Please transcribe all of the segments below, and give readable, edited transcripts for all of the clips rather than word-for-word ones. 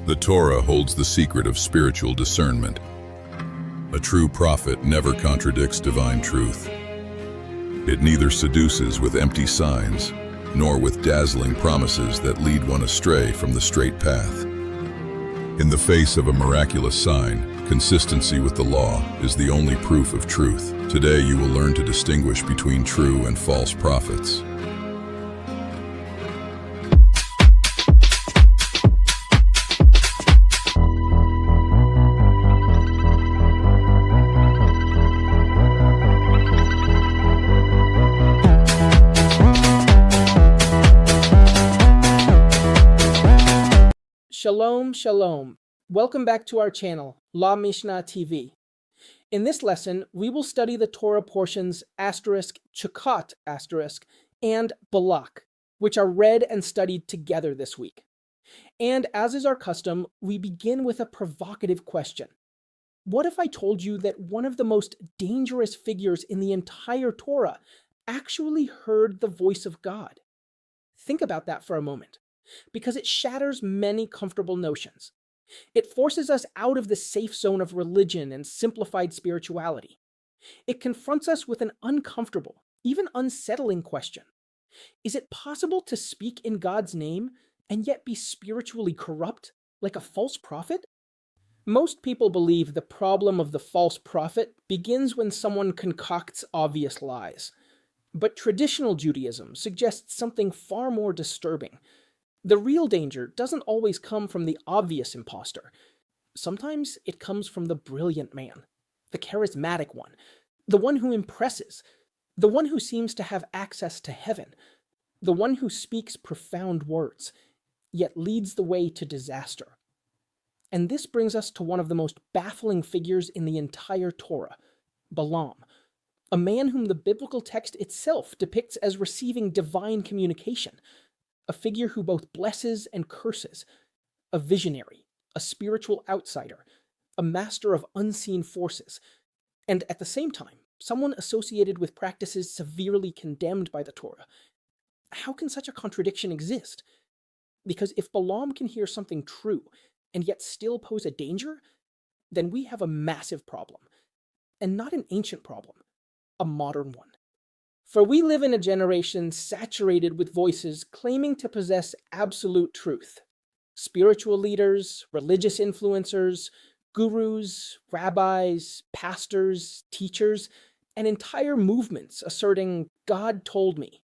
The Torah holds the secret of spiritual discernment. A true prophet never contradicts divine truth. It neither seduces with empty signs, nor with dazzling promises that lead one astray from the straight path. In the face of a miraculous sign, consistency with the law is the only proof of truth. Today you will learn to distinguish between true and false prophets. Shalom, shalom. Welcome back to our channel, La Mishnah TV. In this lesson, we will study the Torah portions Chukkat and Balak, which are read and studied together this week. And as is our custom, we begin with a provocative question. What if I told you that one of the most dangerous figures in the entire Torah actually heard the voice of God? Think about that for a moment, because it shatters many comfortable notions. It forces us out of the safe zone of religion and simplified spirituality. It confronts us with an uncomfortable, even unsettling question. Is it possible to speak in God's name and yet be spiritually corrupt, like a false prophet? Most people believe the problem of the false prophet begins when someone concocts obvious lies. But traditional Judaism suggests something far more disturbing. The real danger doesn't always come from the obvious imposter. Sometimes it comes from the brilliant man, the charismatic one, the one who impresses, the one who seems to have access to heaven, the one who speaks profound words, yet leads the way to disaster. And this brings us to one of the most baffling figures in the entire Torah, Balaam, a man whom the biblical text itself depicts as receiving divine communication, a figure who both blesses and curses, a visionary, a spiritual outsider, a master of unseen forces, and at the same time, someone associated with practices severely condemned by the Torah. How can such a contradiction exist? Because if Balaam can hear something true and yet still pose a danger, then we have a massive problem, and not an ancient problem, a modern one. For we live in a generation saturated with voices claiming to possess absolute truth. Spiritual leaders, religious influencers, gurus, rabbis, pastors, teachers, and entire movements asserting, "God told me."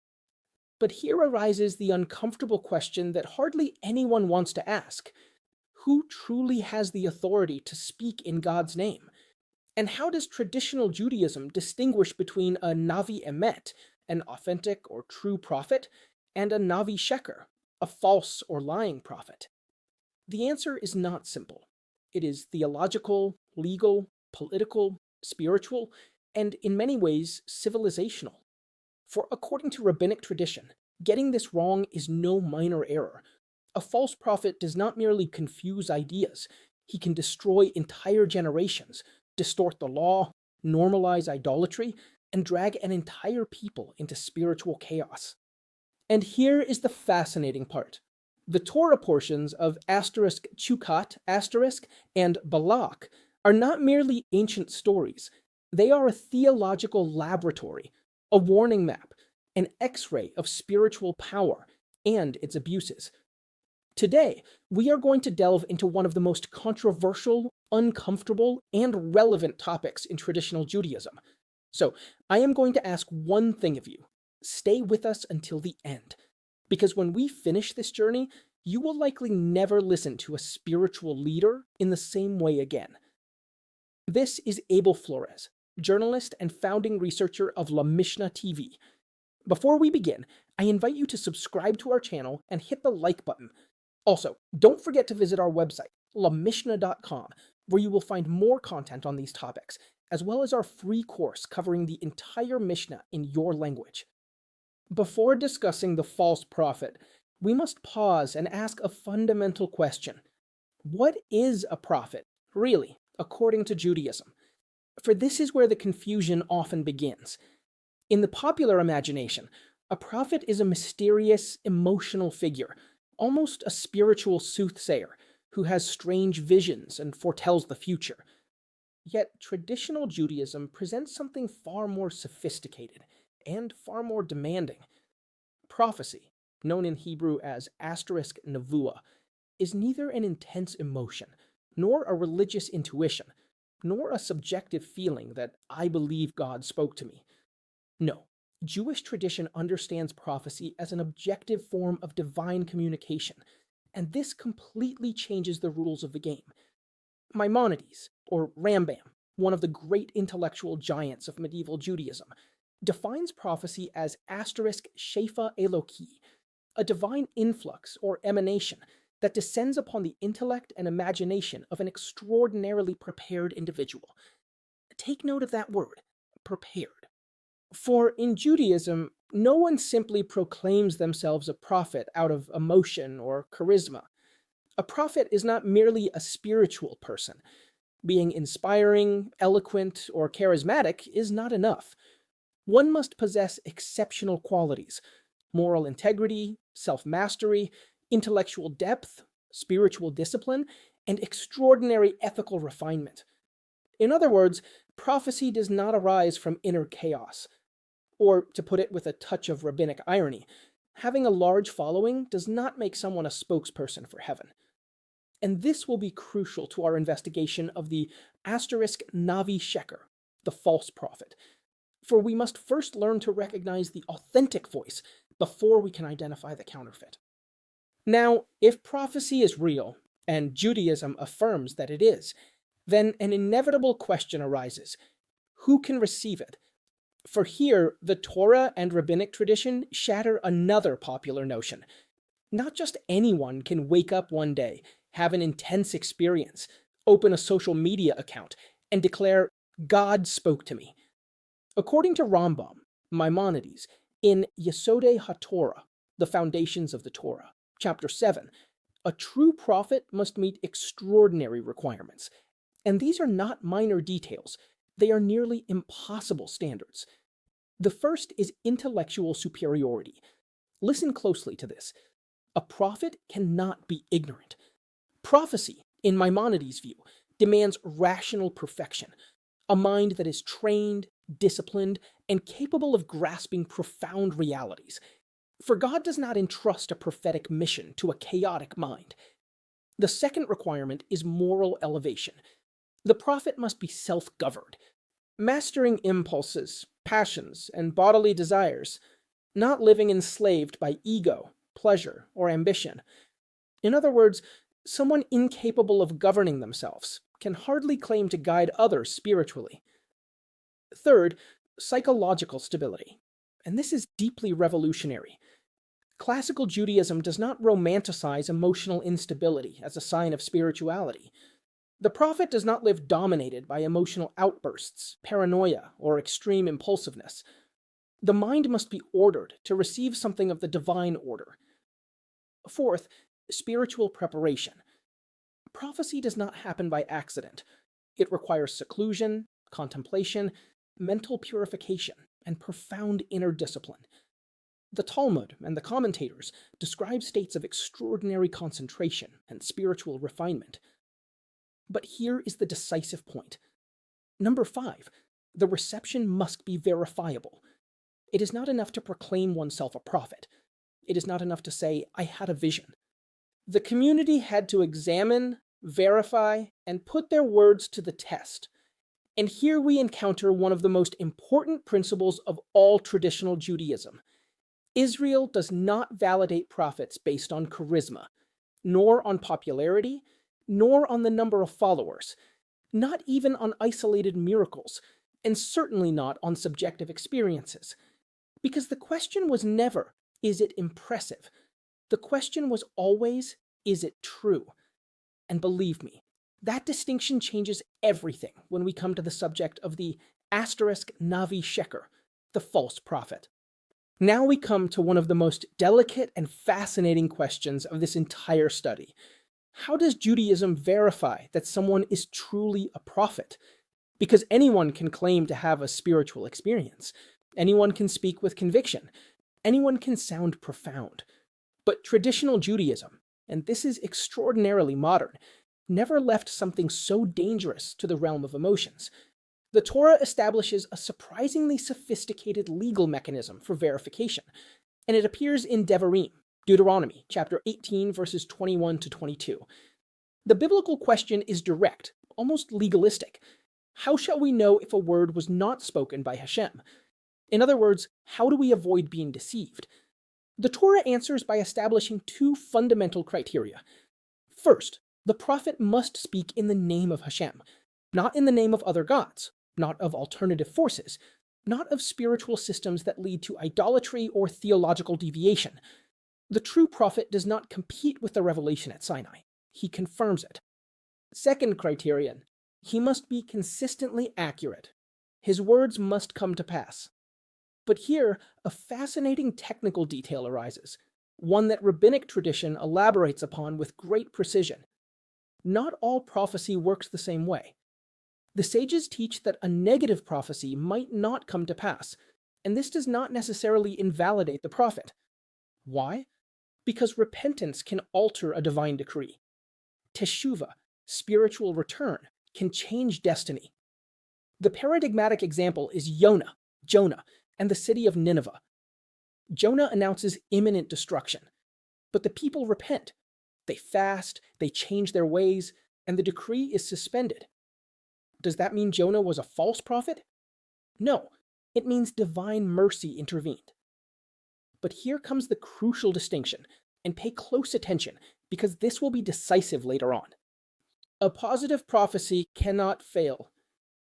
But here arises the uncomfortable question that hardly anyone wants to ask. Who truly has the authority to speak in God's name? And how does traditional Judaism distinguish between a Navi Emet, an authentic or true prophet, and a Navi Sheker, a false or lying prophet? The answer is not simple. It is theological, legal, political, spiritual, and in many ways, civilizational. For according to rabbinic tradition, getting this wrong is no minor error. A false prophet does not merely confuse ideas, he can destroy entire generations, distort the law, normalize idolatry, and drag an entire people into spiritual chaos. And here is the fascinating part. The Torah portions of Chukkat and Balak are not merely ancient stories. They are a theological laboratory, a warning map, an X-ray of spiritual power and its abuses. Today, we are going to delve into one of the most controversial, uncomfortable, and relevant topics in traditional Judaism. So, I am going to ask one thing of you. Stay with us until the end, because when we finish this journey, you will likely never listen to a spiritual leader in the same way again. This is Abel Flores, journalist and founding researcher of La Mishnah TV. Before we begin, I invite you to subscribe to our channel and hit the like button. Also, don't forget to visit our website, lamishna.com, where you will find more content on these topics, as well as our free course covering the entire Mishnah in your language. Before discussing the false prophet, we must pause and ask a fundamental question. What is a prophet, really, according to Judaism? For this is where the confusion often begins. In the popular imagination, a prophet is a mysterious, emotional figure, almost a spiritual soothsayer, who has strange visions and foretells the future. Yet traditional Judaism presents something far more sophisticated and far more demanding. Prophecy, known in Hebrew as asterisk nevuah, is neither an intense emotion, nor a religious intuition, nor a subjective feeling that I believe God spoke to me. No, Jewish tradition understands prophecy as an objective form of divine communication, and this completely changes the rules of the game. Maimonides, or Rambam, one of the great intellectual giants of medieval Judaism, defines prophecy as asterisk shefa eloki, a divine influx or emanation that descends upon the intellect and imagination of an extraordinarily prepared individual. Take note of that word, prepared. For in Judaism, no one simply proclaims themselves a prophet out of emotion or charisma. A prophet is not merely a spiritual person. Being inspiring, eloquent, or charismatic is not enough. One must possess exceptional qualities: moral integrity, self-mastery, intellectual depth, spiritual discipline, and extraordinary ethical refinement. In other words, prophecy does not arise from inner chaos. Or, to put it with a touch of rabbinic irony, having a large following does not make someone a spokesperson for heaven. And this will be crucial to our investigation of the asterisk Navi Sheker, the false prophet. For we must first learn to recognize the authentic voice before we can identify the counterfeit. Now, if prophecy is real, and Judaism affirms that it is, then an inevitable question arises: who can receive it? For here, the Torah and rabbinic tradition shatter another popular notion. Not just anyone can wake up one day, have an intense experience, open a social media account, and declare, "God spoke to me." According to Rambam, Maimonides, in Yesodei HaTorah, the Foundations of the Torah, chapter 7, a true prophet must meet extraordinary requirements. And these are not minor details. They are nearly impossible standards. The first is intellectual superiority. Listen closely to this. A prophet cannot be ignorant. Prophecy, in Maimonides' view, demands rational perfection, a mind that is trained, disciplined, and capable of grasping profound realities. For God does not entrust a prophetic mission to a chaotic mind. The second requirement is moral elevation. The prophet must be self-governed, mastering impulses, passions, and bodily desires, not living enslaved by ego, pleasure, or ambition. In other words, someone incapable of governing themselves can hardly claim to guide others spiritually. Third, psychological stability. And this is deeply revolutionary. Classical Judaism does not romanticize emotional instability as a sign of spirituality. The prophet does not live dominated by emotional outbursts, paranoia, or extreme impulsiveness. The mind must be ordered to receive something of the divine order. Fourth, spiritual preparation. Prophecy does not happen by accident. It requires seclusion, contemplation, mental purification, and profound inner discipline. The Talmud and the commentators describe states of extraordinary concentration and spiritual refinement. But here is the decisive point. Number 5, the reception must be verifiable. It is not enough to proclaim oneself a prophet. It is not enough to say, "I had a vision." The community had to examine, verify, and put their words to the test. And here we encounter one of the most important principles of all traditional Judaism. Israel does not validate prophets based on charisma, nor on popularity, nor on the number of followers, not even on isolated miracles, and certainly not on subjective experiences. Because the question was never, is it impressive? The question was always, is it true? And believe me, that distinction changes everything when we come to the subject of the asterisk Navi Sheker, the false prophet. Now we come to one of the most delicate and fascinating questions of this entire study. How does Judaism verify that someone is truly a prophet? Because anyone can claim to have a spiritual experience. Anyone can speak with conviction. Anyone can sound profound. But traditional Judaism, and this is extraordinarily modern, never left something so dangerous to the realm of emotions. The Torah establishes a surprisingly sophisticated legal mechanism for verification, and it appears in Devarim, Deuteronomy, chapter 18, verses 21 to 22. The biblical question is direct, almost legalistic. How shall we know if a word was not spoken by Hashem? In other words, how do we avoid being deceived? The Torah answers by establishing two fundamental criteria. First, the prophet must speak in the name of Hashem, not in the name of other gods, not of alternative forces, not of spiritual systems that lead to idolatry or theological deviation. The true prophet does not compete with the revelation at Sinai. He confirms it. Second criterion, he must be consistently accurate. His words must come to pass. But here, a fascinating technical detail arises, one that rabbinic tradition elaborates upon with great precision. Not all prophecy works the same way. The sages teach that a negative prophecy might not come to pass, and this does not necessarily invalidate the prophet. Why? Because repentance can alter a divine decree. Teshuvah, spiritual return, can change destiny. The paradigmatic example is Jonah, and the city of Nineveh. Jonah announces imminent destruction, but the people repent. They fast, they change their ways, and the decree is suspended. Does that mean Jonah was a false prophet? No, it means divine mercy intervened. But here comes the crucial distinction, and pay close attention, because this will be decisive later on. A positive prophecy cannot fail.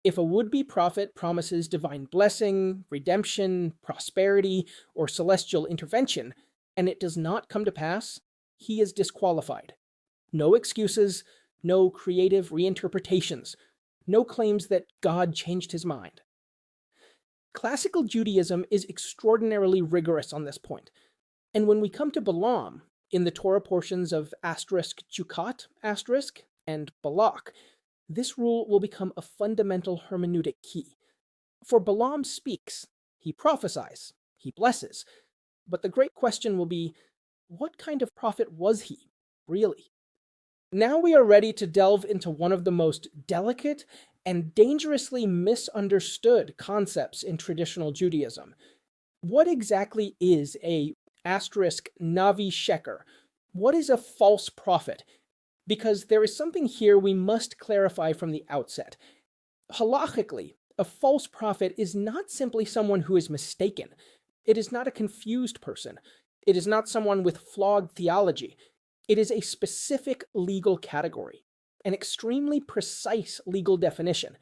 If a would-be prophet promises divine blessing, redemption, prosperity, or celestial intervention, and it does not come to pass, he is disqualified. No excuses, no creative reinterpretations, no claims that God changed his mind. Classical Judaism is extraordinarily rigorous on this point, and when we come to Balaam, in the Torah portions of Jukat and Balak, this rule will become a fundamental hermeneutic key. For Balaam speaks, he prophesies, he blesses, but the great question will be, what kind of prophet was he, really? Now we are ready to delve into one of the most delicate and dangerously misunderstood concepts in traditional Judaism. What exactly is a Navi Sheker? What is a false prophet? Because there is something here we must clarify from the outset. Halakhically, a false prophet is not simply someone who is mistaken. It is not a confused person. It is not someone with flawed theology. It is a specific legal category, an extremely precise legal definition.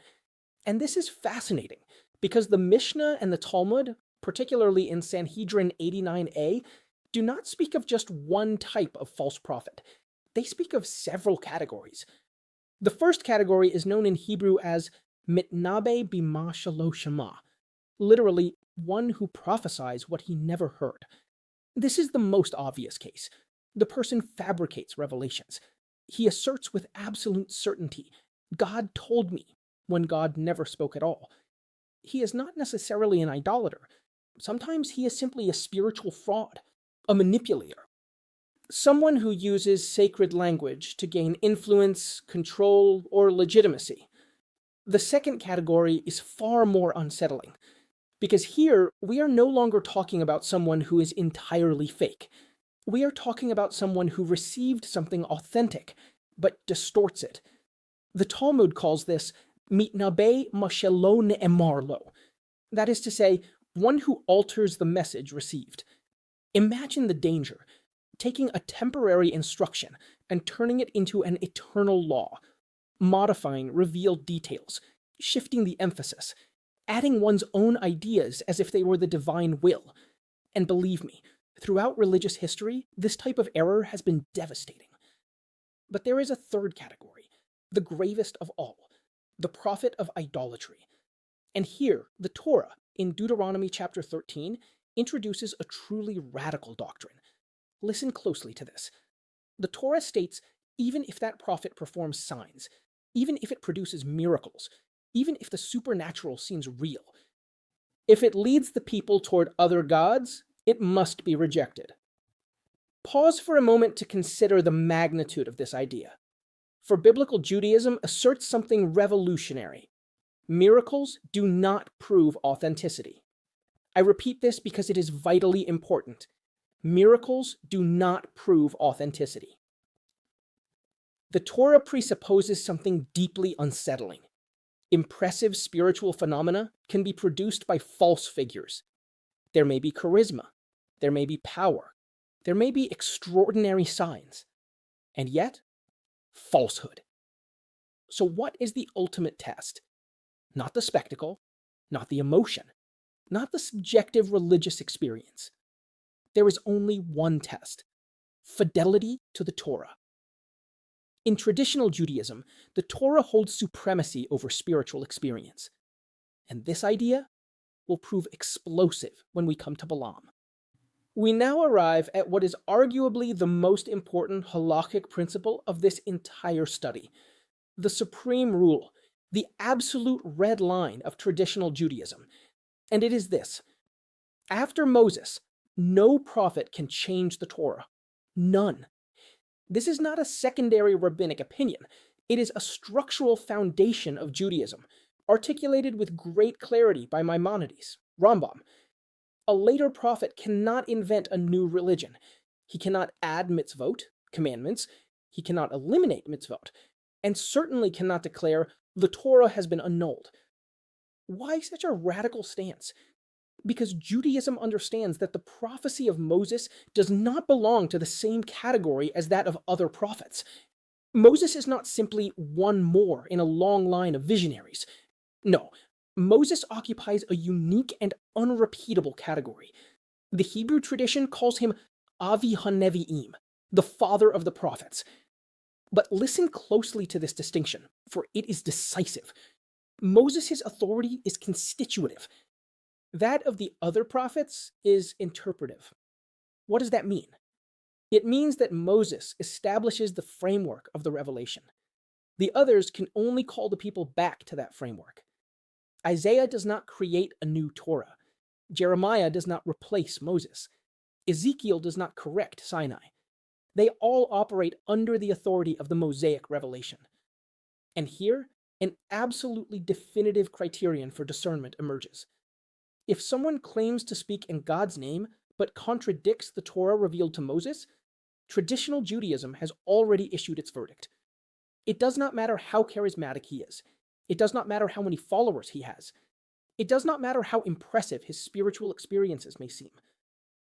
And this is fascinating, because the Mishnah and the Talmud, particularly in Sanhedrin 89a, do not speak of just one type of false prophet. They speak of several categories. The first category is known in Hebrew as mitnabe bima shelo shama, literally, one who prophesies what he never heard. This is the most obvious case. The person fabricates revelations. He asserts with absolute certainty, God told me, when God never spoke at all. He is not necessarily an idolater. Sometimes he is simply a spiritual fraud, a manipulator. Someone who uses sacred language to gain influence, control, or legitimacy. The second category is far more unsettling, because here we are no longer talking about someone who is entirely fake. We are talking about someone who received something authentic, but distorts it. The Talmud calls this mitnabe mashelon emarlo. That is to say, one who alters the message received. Imagine the danger, taking a temporary instruction and turning it into an eternal law, modifying revealed details, shifting the emphasis, adding one's own ideas as if they were the divine will. And believe me, throughout religious history, this type of error has been devastating. But there is a third category, the gravest of all, the prophet of idolatry. And here, the Torah, in Deuteronomy chapter 13, introduces a truly radical doctrine. Listen closely to this. The Torah states, even if that prophet performs signs, even if it produces miracles, even if the supernatural seems real, if it leads the people toward other gods, it must be rejected. Pause for a moment to consider the magnitude of this idea. For biblical Judaism asserts something revolutionary. Miracles do not prove authenticity. I repeat this because it is vitally important. Miracles do not prove authenticity. The Torah presupposes something deeply unsettling. Impressive spiritual phenomena can be produced by false figures. There may be charisma. There may be power. There may be extraordinary signs. And yet, falsehood. So what is the ultimate test? Not the spectacle, not the emotion, not the subjective religious experience. There is only one test: fidelity to the Torah. In traditional Judaism, the Torah holds supremacy over spiritual experience. And this idea will prove explosive when we come to Balaam. We now arrive at what is arguably the most important halakhic principle of this entire study, the supreme rule, the absolute red line of traditional Judaism. And it is this: after Moses, no prophet can change the Torah. None. This is not a secondary rabbinic opinion. It is a structural foundation of Judaism, articulated with great clarity by Maimonides, Rambam. A later prophet cannot invent a new religion. He cannot add mitzvot, commandments. He cannot eliminate mitzvot, and certainly cannot declare the Torah has been annulled. Why such a radical stance? Because Judaism understands that the prophecy of Moses does not belong to the same category as that of other prophets. Moses is not simply one more in a long line of visionaries. No, Moses occupies a unique and unrepeatable category. The Hebrew tradition calls him Avi HaNevi'im, the father of the prophets. But listen closely to this distinction, for it is decisive. Moses' authority is constitutive. That of the other prophets is interpretive. What does that mean? It means that Moses establishes the framework of the revelation. The others can only call the people back to that framework. Isaiah does not create a new Torah. Jeremiah does not replace Moses. Ezekiel does not correct Sinai. They all operate under the authority of the Mosaic revelation. And here, an absolutely definitive criterion for discernment emerges. If someone claims to speak in God's name but contradicts the Torah revealed to Moses, traditional Judaism has already issued its verdict. It does not matter how charismatic he is. It does not matter how many followers he has. It does not matter how impressive his spiritual experiences may seem.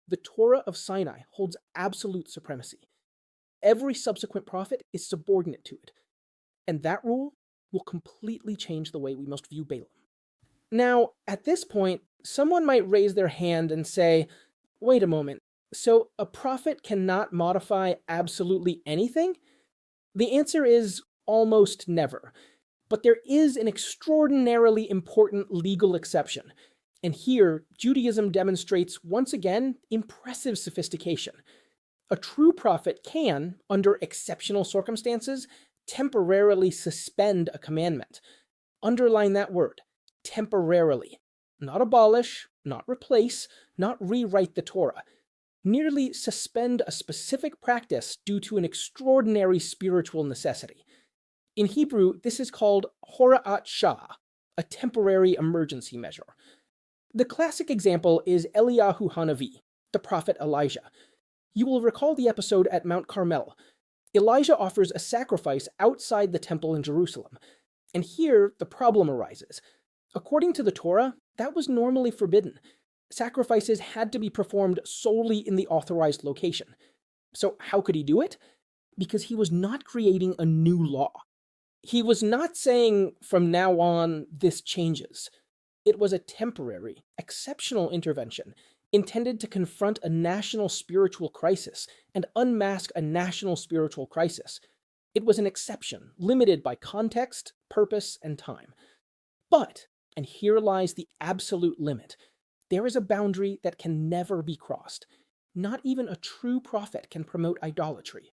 The Torah of Sinai holds absolute supremacy. Every subsequent prophet is subordinate to it. And that rule will completely change the way we must view Balaam. Now, at this point, someone might raise their hand and say, wait a moment, so a prophet cannot modify absolutely anything? The answer is almost never. But there is an extraordinarily important legal exception. And here, Judaism demonstrates, once again, impressive sophistication. A true prophet can, under exceptional circumstances, temporarily suspend a commandment. Underline that word, temporarily. Not abolish, not replace, not rewrite the Torah. Merely suspend a specific practice due to an extraordinary spiritual necessity. In Hebrew, this is called hora'at shah, a temporary emergency measure. The classic example is Eliyahu Hanavi, the prophet Elijah. You will recall the episode at Mount Carmel. Elijah offers a sacrifice outside the temple in Jerusalem. And here, the problem arises. According to the Torah, that was normally forbidden. Sacrifices had to be performed solely in the authorized location. So how could he do it? Because he was not creating a new law. He was not saying, from now on, this changes. It was a temporary, exceptional intervention intended to confront a national spiritual crisis and unmask a national spiritual crisis. It was an exception, limited by context, purpose, and time. But, and here lies the absolute limit, there is a boundary that can never be crossed. Not even a true prophet can promote idolatry.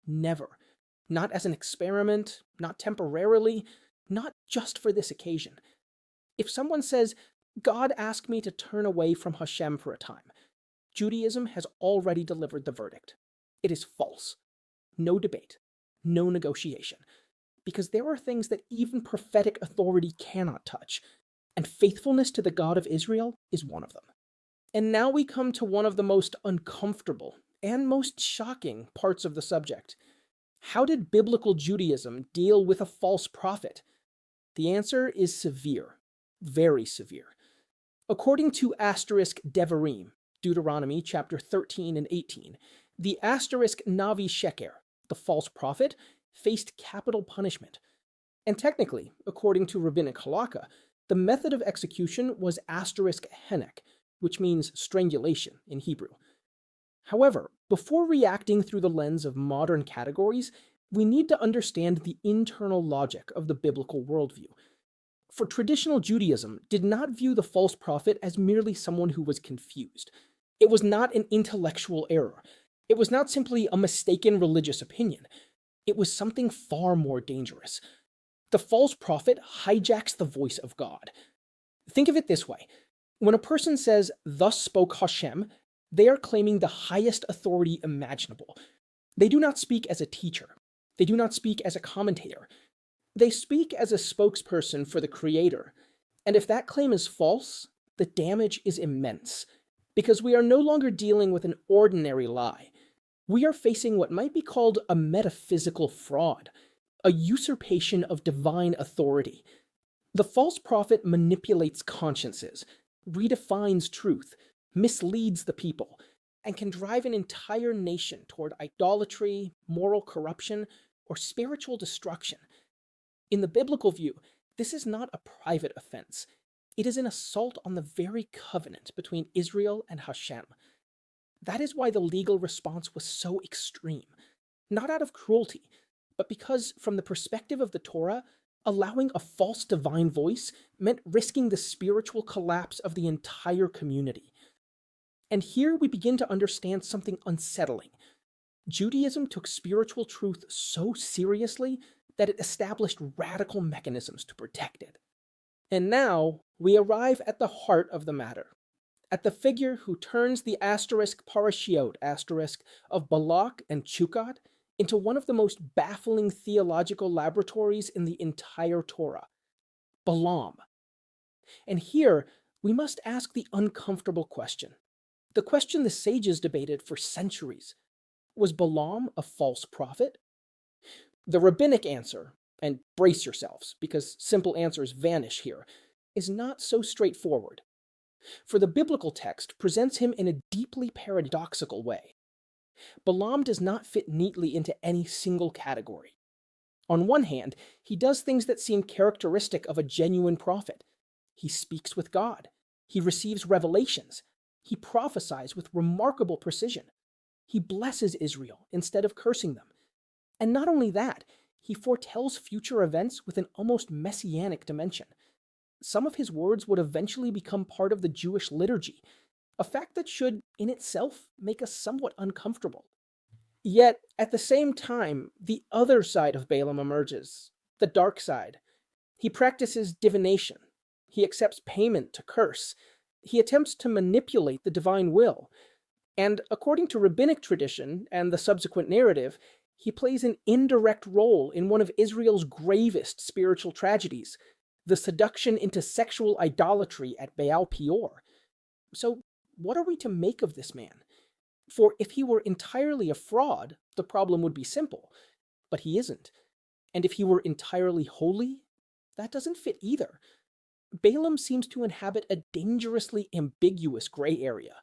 Never. Not as an experiment, not temporarily, not just for this occasion. If someone says, God asked me to turn away from Hashem for a time, Judaism has already delivered the verdict. It is false. No debate. No negotiation. Because there are things that even prophetic authority cannot touch, and faithfulness to the God of Israel is one of them. And now we come to one of the most uncomfortable and most shocking parts of the subject. How did biblical Judaism deal with a false prophet? The answer is severe, very severe. According to *Devarim, Deuteronomy chapter 13 and 18, the *Navi Sheker, the false prophet, faced capital punishment. And technically, according to rabbinic Halakha, the method of execution was *Henek, which means strangulation in Hebrew. However, before reacting through the lens of modern categories, we need to understand the internal logic of the biblical worldview. For traditional Judaism did not view the false prophet as merely someone who was confused. It was not an intellectual error. It was not simply a mistaken religious opinion. It was something far more dangerous. The false prophet hijacks the voice of God. Think of it this way. When a person says, "Thus spoke Hashem," they are claiming the highest authority imaginable. They do not speak as a teacher. They do not speak as a commentator. They speak as a spokesperson for the Creator. And if that claim is false, the damage is immense, because we are no longer dealing with an ordinary lie. We are facing what might be called a metaphysical fraud, a usurpation of divine authority. The false prophet manipulates consciences, redefines truth, misleads the people, and can drive an entire nation toward idolatry, moral corruption, or spiritual destruction. In the biblical view, this is not a private offense. It is an assault on the very covenant between Israel and Hashem. That is why the legal response was so extreme, not out of cruelty, but because, from the perspective of the Torah, allowing a false divine voice meant risking the spiritual collapse of the entire community. And here we begin to understand something unsettling. Judaism took spiritual truth so seriously that it established radical mechanisms to protect it. And now we arrive at the heart of the matter, at the figure who turns the parashiot of Balak and Chukkat into one of the most baffling theological laboratories in the entire Torah, Balaam. And here we must ask the uncomfortable question, the question the sages debated for centuries. Was Balaam a false prophet? The rabbinic answer, and brace yourselves, because simple answers vanish here, is not so straightforward. For the biblical text presents him in a deeply paradoxical way. Balaam does not fit neatly into any single category. On one hand, he does things that seem characteristic of a genuine prophet. He speaks with God. He receives revelations. He prophesies with remarkable precision. He blesses Israel instead of cursing them. And not only that, he foretells future events with an almost messianic dimension. Some of his words would eventually become part of the Jewish liturgy, a fact that should, in itself, make us somewhat uncomfortable. Yet, at the same time, the other side of Balaam emerges, the dark side. He practices divination. He accepts payment to curse. He attempts to manipulate the divine will. And according to rabbinic tradition and the subsequent narrative, he plays an indirect role in one of Israel's gravest spiritual tragedies, the seduction into sexual idolatry at Baal Peor. So, what are we to make of this man? For if he were entirely a fraud, the problem would be simple. But he isn't. And if he were entirely holy, that doesn't fit either. Balaam seems to inhabit a dangerously ambiguous gray area,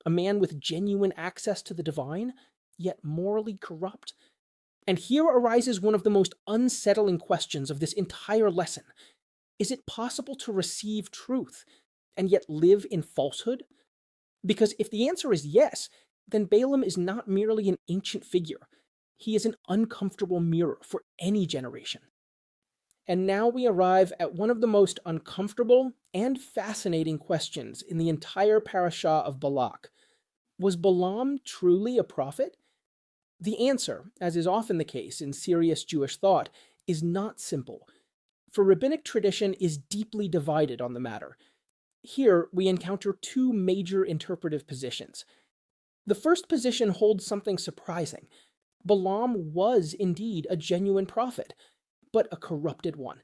a man with genuine access to the divine, yet morally corrupt. And here arises one of the most unsettling questions of this entire lesson. Is it possible to receive truth and yet live in falsehood? Because if the answer is yes, then Balaam is not merely an ancient figure. He is an uncomfortable mirror for any generation. And now we arrive at one of the most uncomfortable and fascinating questions in the entire parasha of Balak. Was Balaam truly a prophet? The answer, as is often the case in serious Jewish thought, is not simple, for rabbinic tradition is deeply divided on the matter. Here we encounter two major interpretive positions. The first position holds something surprising. Balaam was indeed a genuine prophet, but a corrupted one.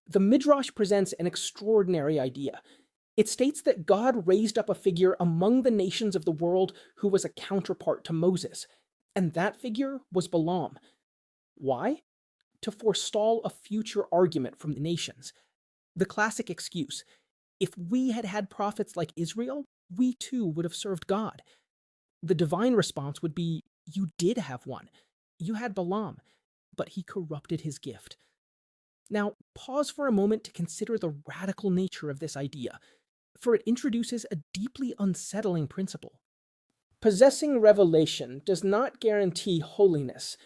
The Midrash presents an extraordinary idea. It states that God raised up a figure among the nations of the world who was a counterpart to Moses, and that figure was Balaam. Why? To forestall a future argument from the nations. The classic excuse: if we had had prophets like Israel, we too would have served God. The divine response would be, you did have one. You had Balaam, but he corrupted his gift. Now, pause for a moment to consider the radical nature of this idea, for it introduces a deeply unsettling principle. Possessing revelation does not guarantee holiness.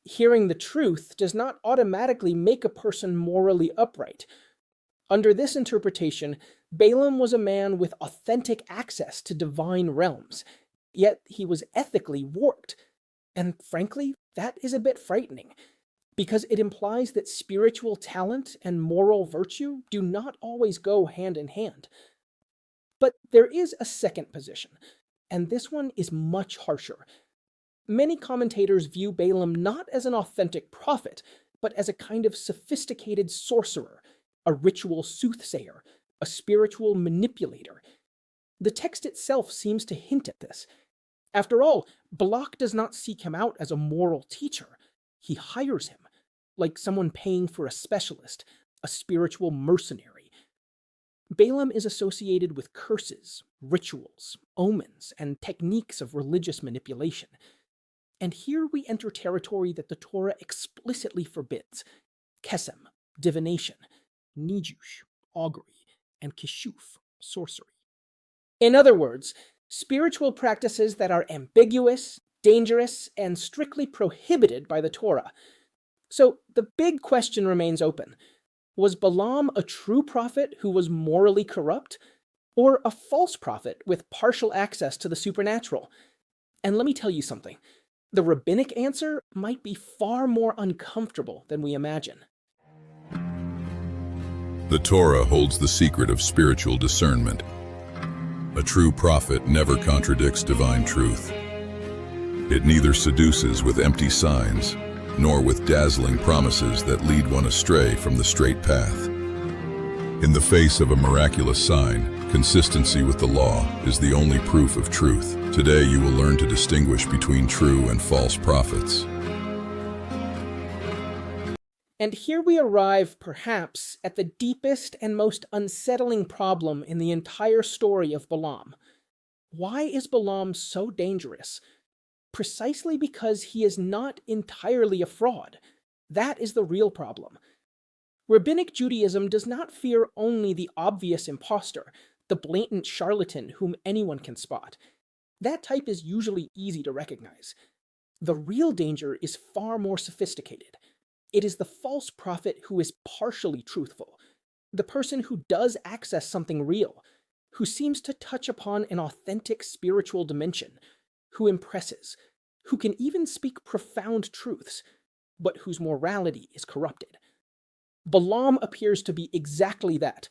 Hearing the truth does not automatically make a person morally upright. Under this interpretation, Balaam was a man with authentic access to divine realms, yet he was ethically warped. And frankly, that is a bit frightening, because it implies that spiritual talent and moral virtue do not always go hand in hand. But there is a second position, and this one is much harsher. Many commentators view Balaam not as an authentic prophet, but as a kind of sophisticated sorcerer, a ritual soothsayer, a spiritual manipulator. The text itself seems to hint at this. After all, Balak does not seek him out as a moral teacher. He hires him, like someone paying for a specialist, a spiritual mercenary. Balaam is associated with curses, rituals, omens, and techniques of religious manipulation. And here we enter territory that the Torah explicitly forbids: kesem, divination, nijush, augury, and kishuf, sorcery. In other words, spiritual practices that are ambiguous, dangerous, and strictly prohibited by the Torah. So the big question remains open. Was Balaam a true prophet who was morally corrupt, or a false prophet with partial access to the supernatural? And let me tell you something. The rabbinic answer might be far more uncomfortable than we imagine. The Torah holds the secret of spiritual discernment. A true prophet never contradicts divine truth. It neither seduces with empty signs, nor with dazzling promises that lead one astray from the straight path. In the face of a miraculous sign, consistency with the law is the only proof of truth. Today you will learn to distinguish between true and false prophets. And here we arrive, perhaps, at the deepest and most unsettling problem in the entire story of Balaam. Why is Balaam so dangerous? Precisely because he is not entirely a fraud. That is the real problem. Rabbinic Judaism does not fear only the obvious impostor, the blatant charlatan whom anyone can spot. That type is usually easy to recognize. The real danger is far more sophisticated. It is the false prophet who is partially truthful, the person who does access something real, who seems to touch upon an authentic spiritual dimension, who impresses, who can even speak profound truths, but whose morality is corrupted. Balaam appears to be exactly that,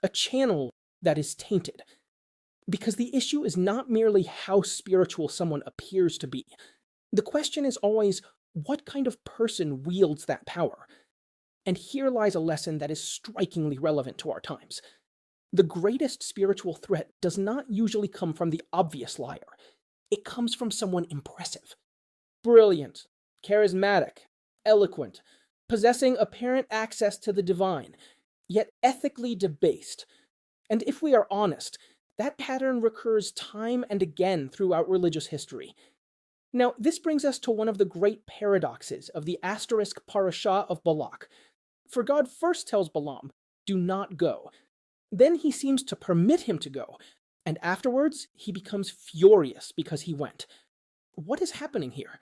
a channel that is tainted. Because the issue is not merely how spiritual someone appears to be. The question is always, what kind of person wields that power? And here lies a lesson that is strikingly relevant to our times. The greatest spiritual threat does not usually come from the obvious liar. It comes from someone impressive, brilliant, charismatic, eloquent, possessing apparent access to the divine, yet ethically debased. And if we are honest, that pattern recurs time and again throughout religious history. Now, this brings us to one of the great paradoxes of the asterisk parashah of Balak. For God first tells Balaam, do not go. Then he seems to permit him to go, and afterwards he becomes furious because he went. What is happening here?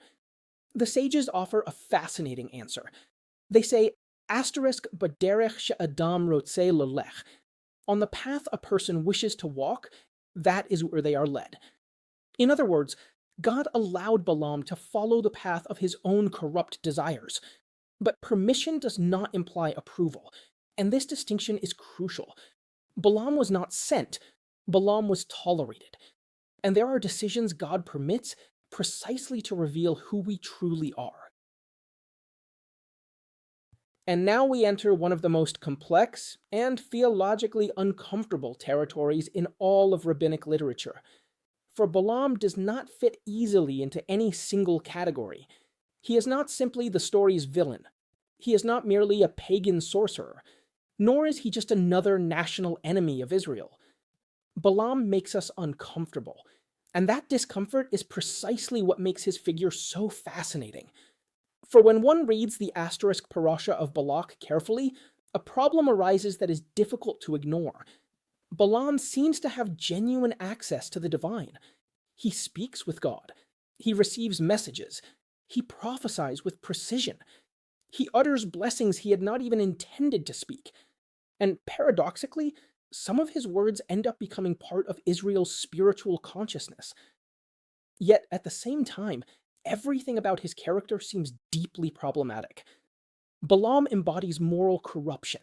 The sages offer a fascinating answer. They say, asterisk baderech she'adam rotzeh lelech. On the path a person wishes to walk, that is where they are led. In other words, God allowed Balaam to follow the path of his own corrupt desires. But permission does not imply approval, and this distinction is crucial. Balaam was not sent, Balaam was tolerated. And there are decisions God permits precisely to reveal who we truly are. And now we enter one of the most complex and theologically uncomfortable territories in all of rabbinic literature. For Balaam does not fit easily into any single category. He is not simply the story's villain. He is not merely a pagan sorcerer, nor is he just another national enemy of Israel. Balaam makes us uncomfortable, and that discomfort is precisely what makes his figure so fascinating. For when one reads the asterisk parasha of Balak carefully, a problem arises that is difficult to ignore. Balaam seems to have genuine access to the divine. He speaks with God. He receives messages. He prophesies with precision. He utters blessings he had not even intended to speak. And paradoxically, some of his words end up becoming part of Israel's spiritual consciousness. Yet at the same time, everything about his character seems deeply problematic. Balaam embodies moral corruption,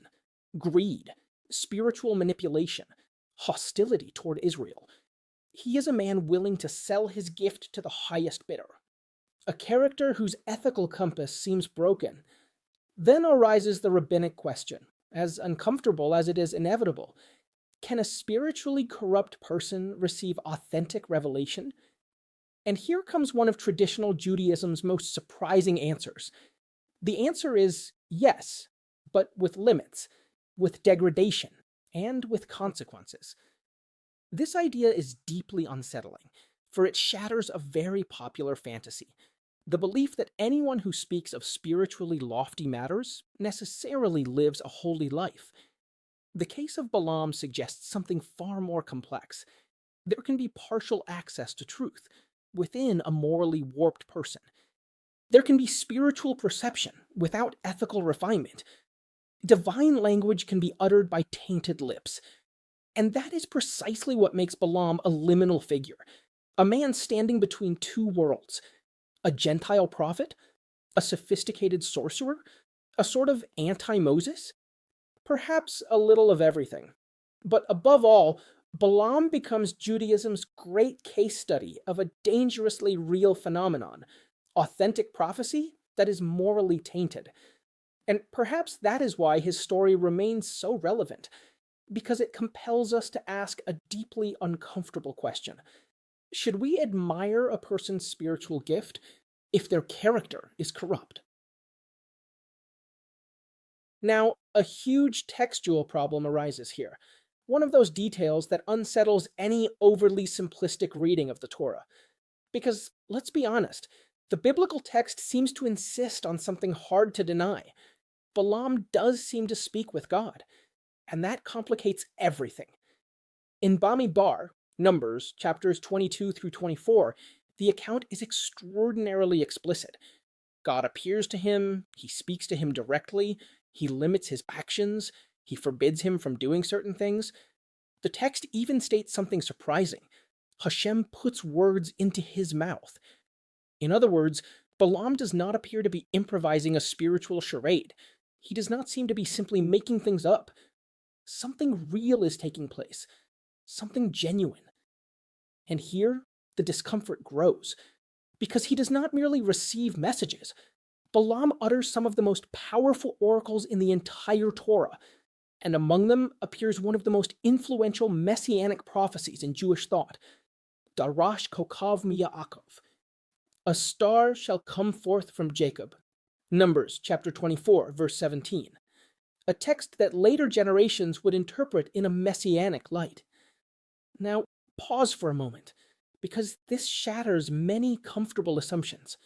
greed, spiritual manipulation, hostility toward Israel. He is a man willing to sell his gift to the highest bidder, a character whose ethical compass seems broken. Then arises the rabbinic question, as uncomfortable as it is inevitable. Can a spiritually corrupt person receive authentic revelation? And here comes one of traditional Judaism's most surprising answers. The answer is yes, but with limits, with degradation, and with consequences. This idea is deeply unsettling, for it shatters a very popular fantasy, the belief that anyone who speaks of spiritually lofty matters necessarily lives a holy life. The case of Balaam suggests something far more complex. There can be partial access to truth within a morally warped person. There can be spiritual perception without ethical refinement. Divine language can be uttered by tainted lips. And that is precisely what makes Balaam a liminal figure, a man standing between two worlds, a Gentile prophet, a sophisticated sorcerer, a sort of anti-Moses. Perhaps a little of everything. But above all, Balaam becomes Judaism's great case study of a dangerously real phenomenon, authentic prophecy that is morally tainted. And perhaps that is why his story remains so relevant, because it compels us to ask a deeply uncomfortable question. Should we admire a person's spiritual gift if their character is corrupt? Now, a huge textual problem arises here, one of those details that unsettles any overly simplistic reading of the Torah. Because, let's be honest, the biblical text seems to insist on something hard to deny. Balaam does seem to speak with God, and that complicates everything. In Bamidbar, Numbers, chapters 22 through 24, the account is extraordinarily explicit. God appears to him, he speaks to him directly, he limits his actions, he forbids him from doing certain things. The text even states something surprising. Hashem puts words into his mouth. In other words, Balaam does not appear to be improvising a spiritual charade. He does not seem to be simply making things up. Something real is taking place, something genuine. And here, the discomfort grows, because he does not merely receive messages. Balaam utters some of the most powerful oracles in the entire Torah, and among them appears one of the most influential messianic prophecies in Jewish thought, Darash Kokav Miya'akov. A star shall come forth from Jacob. Numbers chapter 24, verse 17. A text that later generations would interpret in a messianic light. Now, pause for a moment, because this shatters many comfortable assumptions.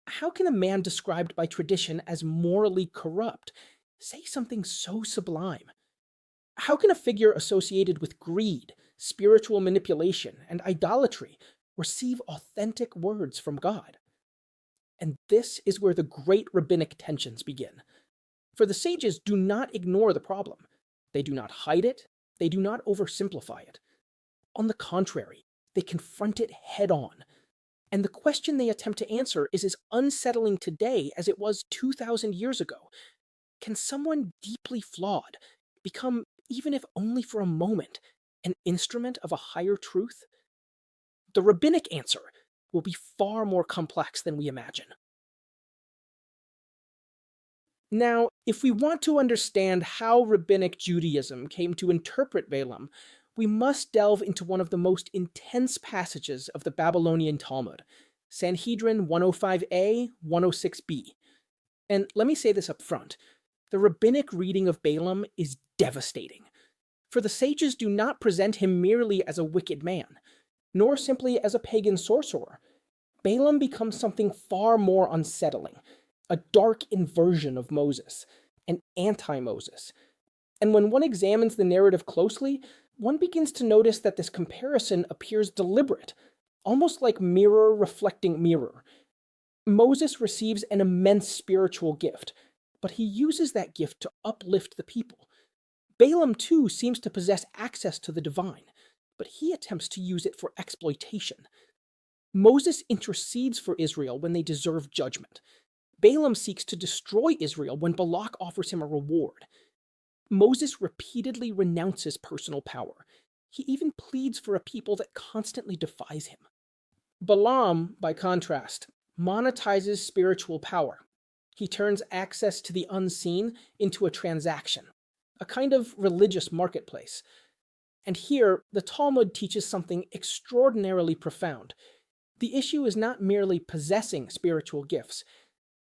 How can a man described by tradition as morally corrupt say something so sublime? How can a figure associated with greed, spiritual manipulation, and idolatry receive authentic words from God? And this is where the great rabbinic tensions begin. For the sages do not ignore the problem. They do not hide it. They do not oversimplify it. On the contrary, they confront it head-on. And the question they attempt to answer is as unsettling today as it was 2,000 years ago. Can someone deeply flawed become, even if only for a moment, an instrument of a higher truth? the rabbinic answer will be far more complex than we imagine. Now, if we want to understand how rabbinic Judaism came to interpret Balaam, we must delve into one of the most intense passages of the Babylonian Talmud, Sanhedrin 105a, 106b. And let me say this up front. The rabbinic reading of Balaam is devastating. For the sages do not present him merely as a wicked man, nor simply as a pagan sorcerer. Balaam becomes something far more unsettling, a dark inversion of Moses, an anti-Moses. And when one examines the narrative closely, one begins to notice that this comparison appears deliberate, almost like mirror reflecting mirror. Moses receives an immense spiritual gift, but he uses that gift to uplift the people. Balaam, too, seems to possess access to the divine, but he attempts to use it for exploitation. Moses intercedes for Israel when they deserve judgment. Balaam seeks to destroy Israel when Balak offers him a reward. Moses repeatedly renounces personal power. He even pleads for a people that constantly defies him. Balaam, by contrast, monetizes spiritual power. He turns access to the unseen into a transaction, a kind of religious marketplace. And here, the Talmud teaches something extraordinarily profound. The issue is not merely possessing spiritual gifts.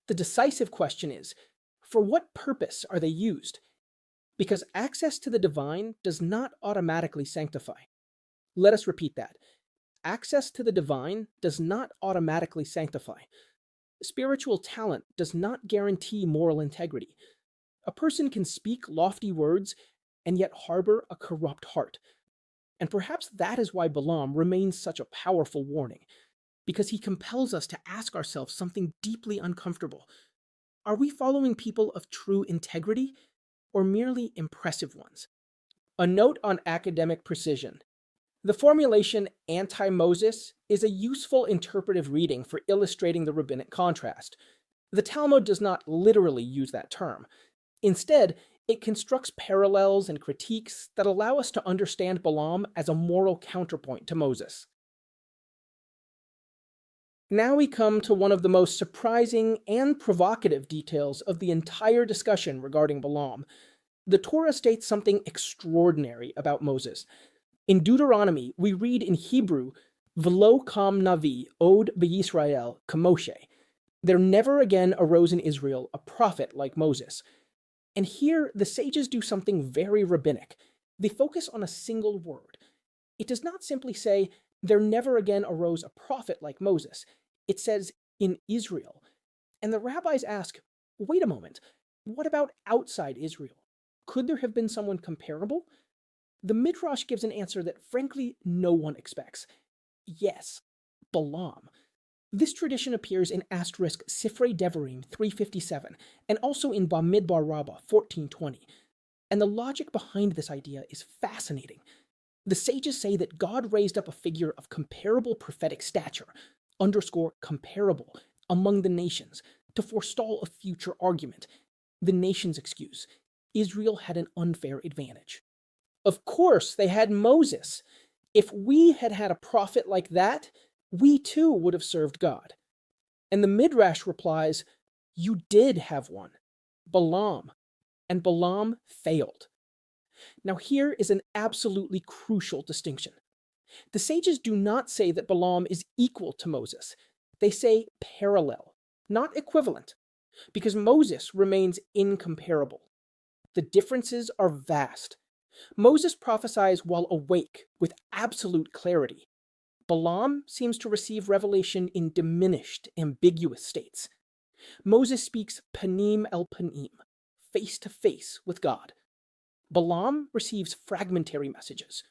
The decisive question is, for what purpose are they used? Because access to the divine does not automatically sanctify. Let us repeat that. Access to the divine does not automatically sanctify. Spiritual talent does not guarantee moral integrity. A person can speak lofty words and yet harbor a corrupt heart. And perhaps that is why Balaam remains such a powerful warning, because he compels us to ask ourselves something deeply uncomfortable. Are we following people of true integrity or merely impressive ones? A note on academic precision. The formulation anti-Moses is a useful interpretive reading for illustrating the rabbinic contrast. The Talmud does not literally use that term. Instead, it constructs parallels and critiques that allow us to understand Balaam as a moral counterpoint to Moses. Now we come to one of the most surprising and provocative details of the entire discussion regarding Balaam. The Torah states something extraordinary about Moses. In Deuteronomy, we read in Hebrew, V'lo kam navi od b'Yisrael kamoshe. There never again arose in Israel a prophet like Moses. And here, the sages do something very rabbinic. They focus on a single word. It does not simply say, there never again arose a prophet like Moses. It says, in Israel. And the rabbis ask, wait a moment, what about outside Israel? Could there have been someone comparable? The Midrash gives an answer that frankly no one expects. Yes, Balaam. This tradition appears in asterisk Sifrei Devarim 357 and also in Bamidbar Rabbah 1420. And the logic behind this idea is fascinating. The sages say that God raised up a figure of comparable prophetic stature, underscore comparable, among the nations, to forestall a future argument. The nations excuse. Israel had an unfair advantage. Of course, they had Moses. If we had had a prophet like that, we too would have served God. And the Midrash replies, you did have one, Balaam, and Balaam failed. Now here is an absolutely crucial distinction. The sages do not say that Balaam is equal to Moses. They say parallel, not equivalent, because Moses remains incomparable. The differences are vast. Moses prophesies while awake with absolute clarity. Balaam seems to receive revelation in diminished, ambiguous states. Moses speaks panim el panim, face to face with God. Balaam receives fragmentary messages.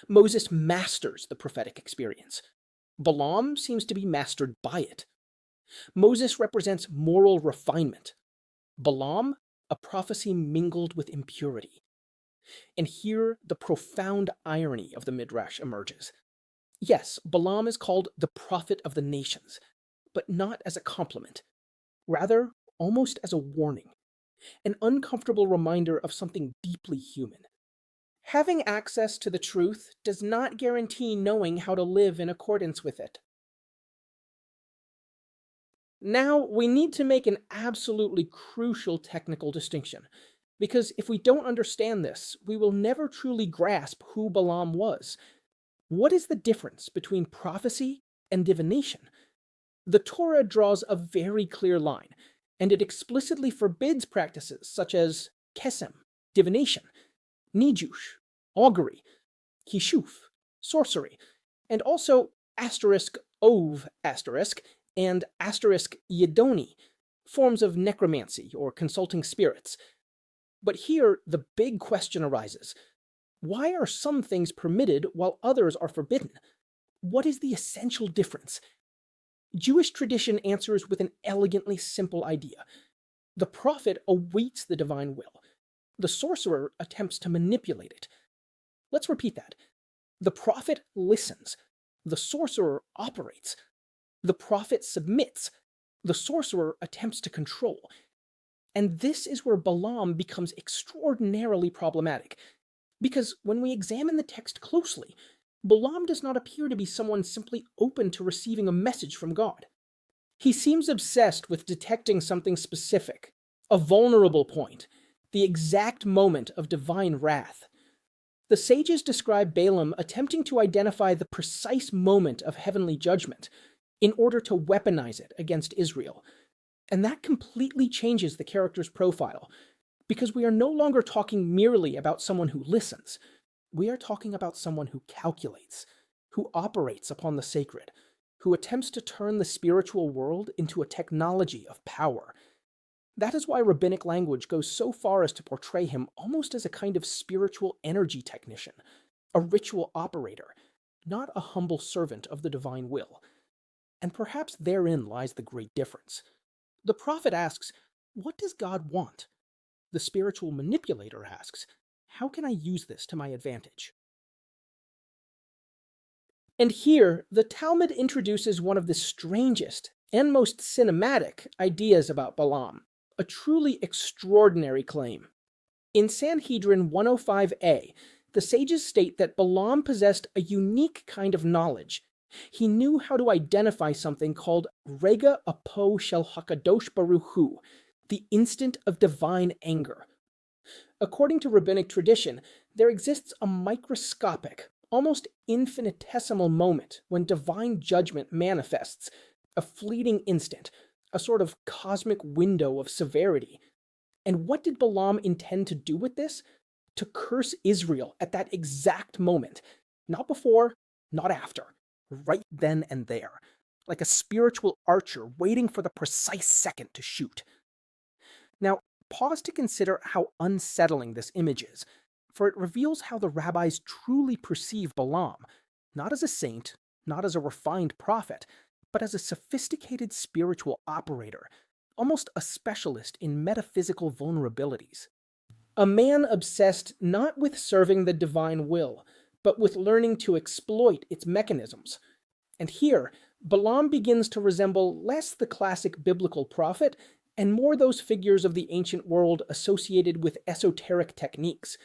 Moses masters the prophetic experience. Balaam seems to be mastered by it. Moses represents moral refinement. Balaam, a prophecy mingled with impurity. And here the profound irony of the Midrash emerges. Yes, Balaam is called the prophet of the nations, but not as a compliment. Rather, almost as a warning, an uncomfortable reminder of something deeply human. Having access to the truth does not guarantee knowing how to live in accordance with it. Now, we need to make an absolutely crucial technical distinction, because if we don't understand this, we will never truly grasp who Balaam was. What is the difference between prophecy and divination? The Torah draws a very clear line, and it explicitly forbids practices such as kesem, divination, nijush, augury, kishuf, sorcery, and also *ov*, and *yedoni, forms of necromancy or consulting spirits. But here, the big question arises. Why are some things permitted while others are forbidden? What is the essential difference? Jewish tradition answers with an elegantly simple idea. The prophet awaits the divine will. The sorcerer attempts to manipulate it. Let's repeat that. The prophet listens. The sorcerer operates. The prophet submits. The sorcerer attempts to control. And this is where Balaam becomes extraordinarily problematic, because when we examine the text closely, Balaam does not appear to be someone simply open to receiving a message from God. He seems obsessed with detecting something specific, a vulnerable point, the exact moment of divine wrath. The sages describe Balaam attempting to identify the precise moment of heavenly judgment in order to weaponize it against Israel. And that completely changes the character's profile, because we are no longer talking merely about someone who listens. We are talking about someone who calculates, who operates upon the sacred, who attempts to turn the spiritual world into a technology of power. That is why rabbinic language goes so far as to portray him almost as a kind of spiritual energy technician, a ritual operator, not a humble servant of the divine will. And perhaps therein lies the great difference. The prophet asks, what does God want? The spiritual manipulator asks, how can I use this to my advantage? And here, the Talmud introduces one of the strangest and most cinematic ideas about Balaam, a truly extraordinary claim. In Sanhedrin 105a, the sages state that Balaam possessed a unique kind of knowledge. He knew how to identify something called Rega Apo Shel Hakadosh Baruch Hu, the instant of divine anger. According to rabbinic tradition, there exists a microscopic, almost infinitesimal moment when divine judgment manifests, a fleeting instant, a sort of cosmic window of severity. And what did Balaam intend to do with this? To curse Israel at that exact moment. Not before, not after. Right then and there. Like a spiritual archer waiting for the precise second to shoot. Now, pause to consider how unsettling this image is, for it reveals how the rabbis truly perceive Balaam, not as a saint, not as a refined prophet, but as a sophisticated spiritual operator, almost a specialist in metaphysical vulnerabilities. A man obsessed not with serving the divine will, but with learning to exploit its mechanisms. And here, Balaam begins to resemble less the classic biblical prophet and more those figures of the ancient world associated with esoteric techniques,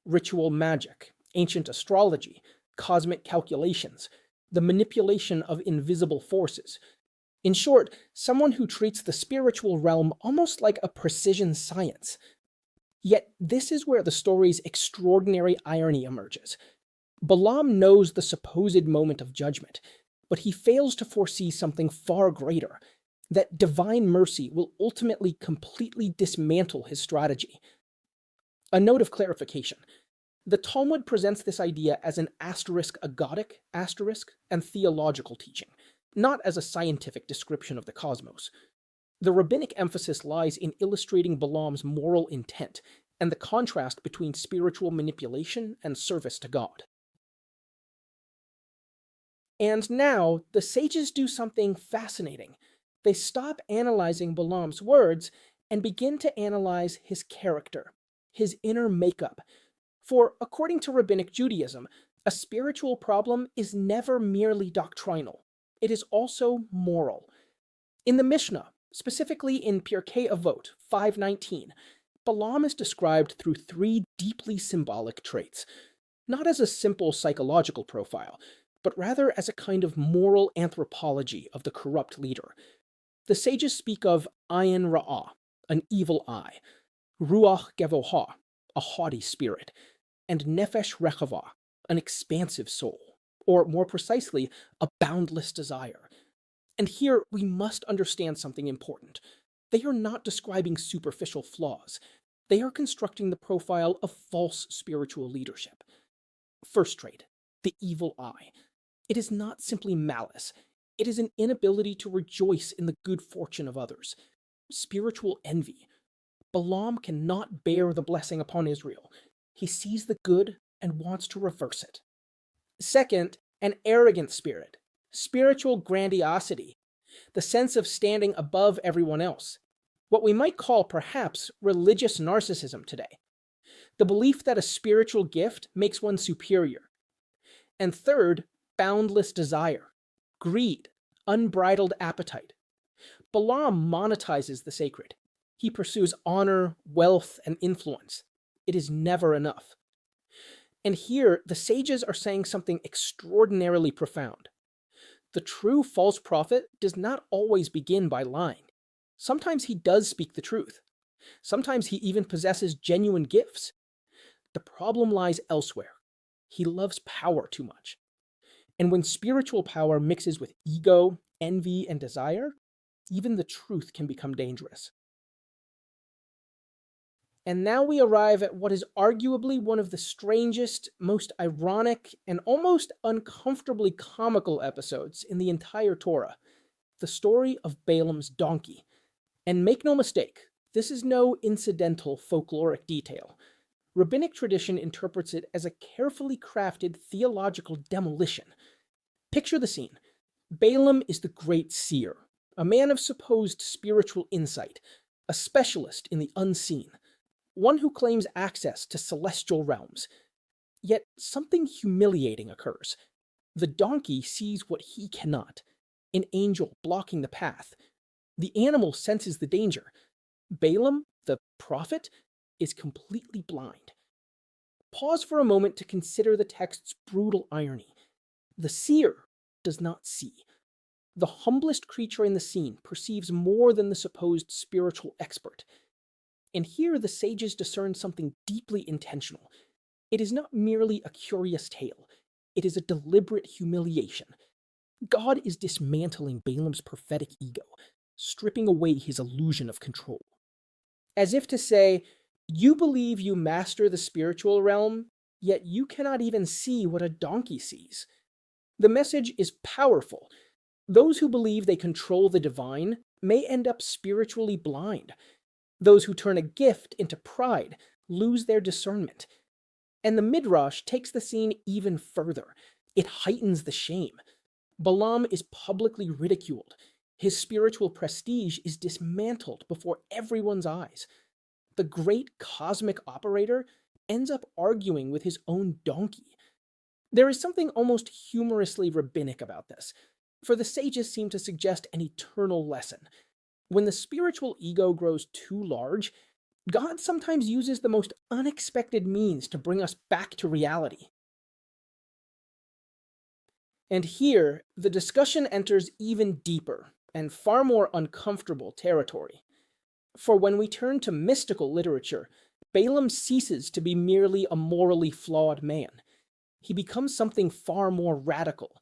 ritual magic, ancient astrology, cosmic calculations, the manipulation of invisible forces. In short, someone who treats the spiritual realm almost like a precision science. Yet this is where the story's extraordinary irony emerges. Balaam knows the supposed moment of judgment, but he fails to foresee something far greater, that divine mercy will ultimately completely dismantle his strategy. A note of clarification. The Talmud presents this idea as an agodic and theological teaching, not as a scientific description of the cosmos. The rabbinic emphasis lies in illustrating Balaam's moral intent and the contrast between spiritual manipulation and service to God. And now, the sages do something fascinating. They stop analyzing Balaam's words and begin to analyze his character, his inner makeup. For, according to rabbinic Judaism, a spiritual problem is never merely doctrinal. It is also moral. In the Mishnah, specifically in Pirkei Avot 5:19, Balaam is described through three deeply symbolic traits: not as a simple psychological profile, but rather as a kind of moral anthropology of the corrupt leader. The sages speak of ayin ra'ah, an evil eye, ruach gevoha, a haughty spirit, and nefesh rechava, an expansive soul, or more precisely, a boundless desire. And here we must understand something important. They are not describing superficial flaws. They are constructing the profile of false spiritual leadership. First trait, the evil eye. It is not simply malice. It is an inability to rejoice in the good fortune of others. Spiritual envy. Balaam cannot bear the blessing upon Israel. He sees the good and wants to reverse it. Second, an arrogant spirit. Spiritual grandiosity. The sense of standing above everyone else. What we might call, perhaps, religious narcissism today. The belief that a spiritual gift makes one superior. And third, boundless desire. Greed. Unbridled appetite. Balaam monetizes the sacred. He pursues honor, wealth, and influence. It is never enough. And here, the sages are saying something extraordinarily profound. The true false prophet does not always begin by lying. Sometimes he does speak the truth. Sometimes he even possesses genuine gifts. The problem lies elsewhere. He loves power too much. And when spiritual power mixes with ego, envy, and desire, even the truth can become dangerous. And now we arrive at what is arguably one of the strangest, most ironic, and almost uncomfortably comical episodes in the entire Torah, the story of Balaam's donkey. And make no mistake, this is no incidental folkloric detail. Rabbinic tradition interprets it as a carefully crafted theological demolition. Picture the scene. Balaam is the great seer, a man of supposed spiritual insight, a specialist in the unseen, one who claims access to celestial realms. Yet something humiliating occurs. The donkey sees what he cannot, an angel blocking the path. The animal senses the danger. Balaam, the prophet, is completely blind. Pause for a moment to consider the text's brutal irony. The seer does not see. The humblest creature in the scene perceives more than the supposed spiritual expert. And here the sages discern something deeply intentional. It is not merely a curious tale. It is a deliberate humiliation. God is dismantling Balaam's prophetic ego, stripping away his illusion of control. As if to say, you believe you master the spiritual realm, yet you cannot even see what a donkey sees. The message is powerful. Those who believe they control the divine may end up spiritually blind. Those who turn a gift into pride lose their discernment. And the Midrash takes the scene even further. It heightens the shame. Balaam is publicly ridiculed. His spiritual prestige is dismantled before everyone's eyes. The great cosmic operator ends up arguing with his own donkey. There is something almost humorously rabbinic about this, for the sages seem to suggest an eternal lesson. When the spiritual ego grows too large, God sometimes uses the most unexpected means to bring us back to reality. And here, the discussion enters even deeper and far more uncomfortable territory. For when we turn to mystical literature, Balaam ceases to be merely a morally flawed man. He becomes something far more radical.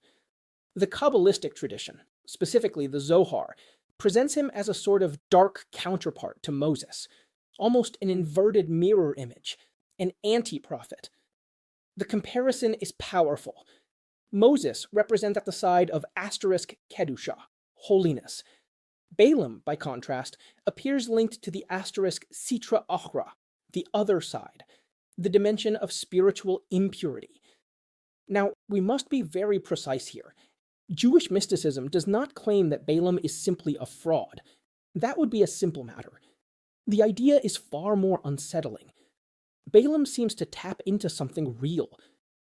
The Kabbalistic tradition, specifically the Zohar, presents him as a sort of dark counterpart to Moses, almost an inverted mirror image, an anti-prophet. The comparison is powerful. Moses represents at the side of asterisk kedusha, holiness. Balaam, by contrast, appears linked to the asterisk sitra achra, the other side, the dimension of spiritual impurity. Now, we must be very precise here. Jewish mysticism does not claim that Balaam is simply a fraud. That would be a simple matter. The idea is far more unsettling. Balaam seems to tap into something real.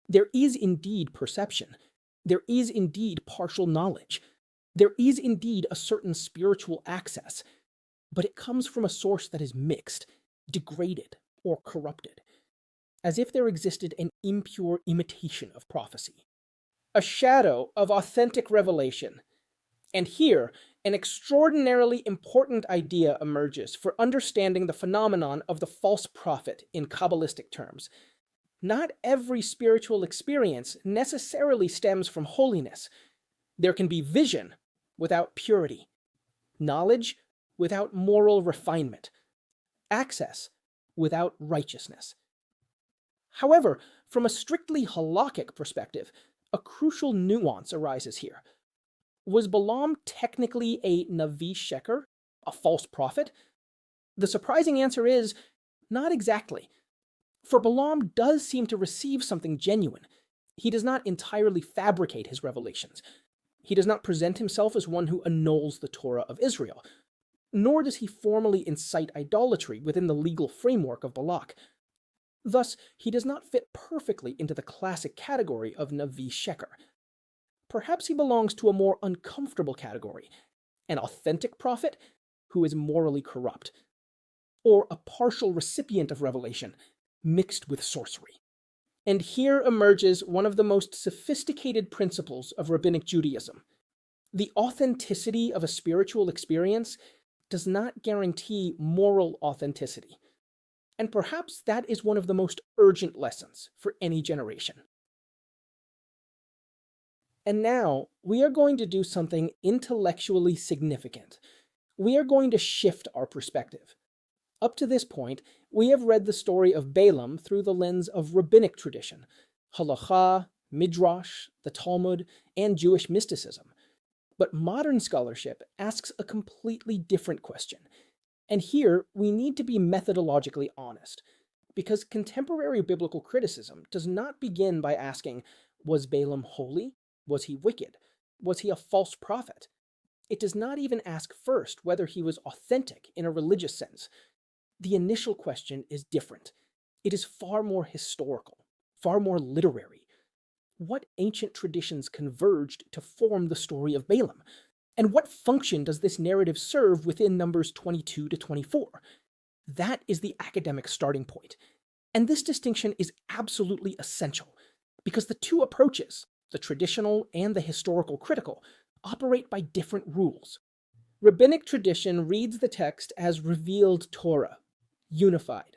There is indeed perception. There is indeed partial knowledge. There is indeed a certain spiritual access, but it comes from a source that is mixed, degraded, or corrupted. as if there existed an impure imitation of prophecy, a shadow of authentic revelation. And here, an extraordinarily important idea emerges for understanding the phenomenon of the false prophet in Kabbalistic terms. Not every spiritual experience necessarily stems from holiness. There can be vision without purity, knowledge without moral refinement, access without righteousness. However, from a strictly halakhic perspective, a crucial nuance arises here. Was Balaam technically a Navi Sheker, a false prophet? The surprising answer is, not exactly. For Balaam does seem to receive something genuine. He does not entirely fabricate his revelations. He does not present himself as one who annuls the Torah of Israel, nor does he formally incite idolatry within the legal framework of Balak. Thus, he does not fit perfectly into the classic category of Navi Sheker. Perhaps he belongs to a more uncomfortable category, an authentic prophet who is morally corrupt, or a partial recipient of revelation mixed with sorcery. And here emerges one of the most sophisticated principles of rabbinic Judaism. The authenticity of a spiritual experience does not guarantee moral authenticity. And perhaps that is one of the most urgent lessons for any generation. And now, we are going to do something intellectually significant. We are going to shift our perspective. Up to this point, we have read the story of Balaam through the lens of rabbinic tradition, Halakha, Midrash, the Talmud, and Jewish mysticism. But modern scholarship asks a completely different question. And here, we need to be methodologically honest, because contemporary biblical criticism does not begin by asking, was Balaam holy? Was he wicked? Was he a false prophet? It does not even ask first whether he was authentic in a religious sense. The initial question is different. It is far more historical, far more literary. What ancient traditions converged to form the story of Balaam? And what function does this narrative serve within Numbers 22 to 24? That is the academic starting point. And this distinction is absolutely essential, because the two approaches, the traditional and the historical critical, operate by different rules. Rabbinic tradition reads the text as revealed Torah, unified,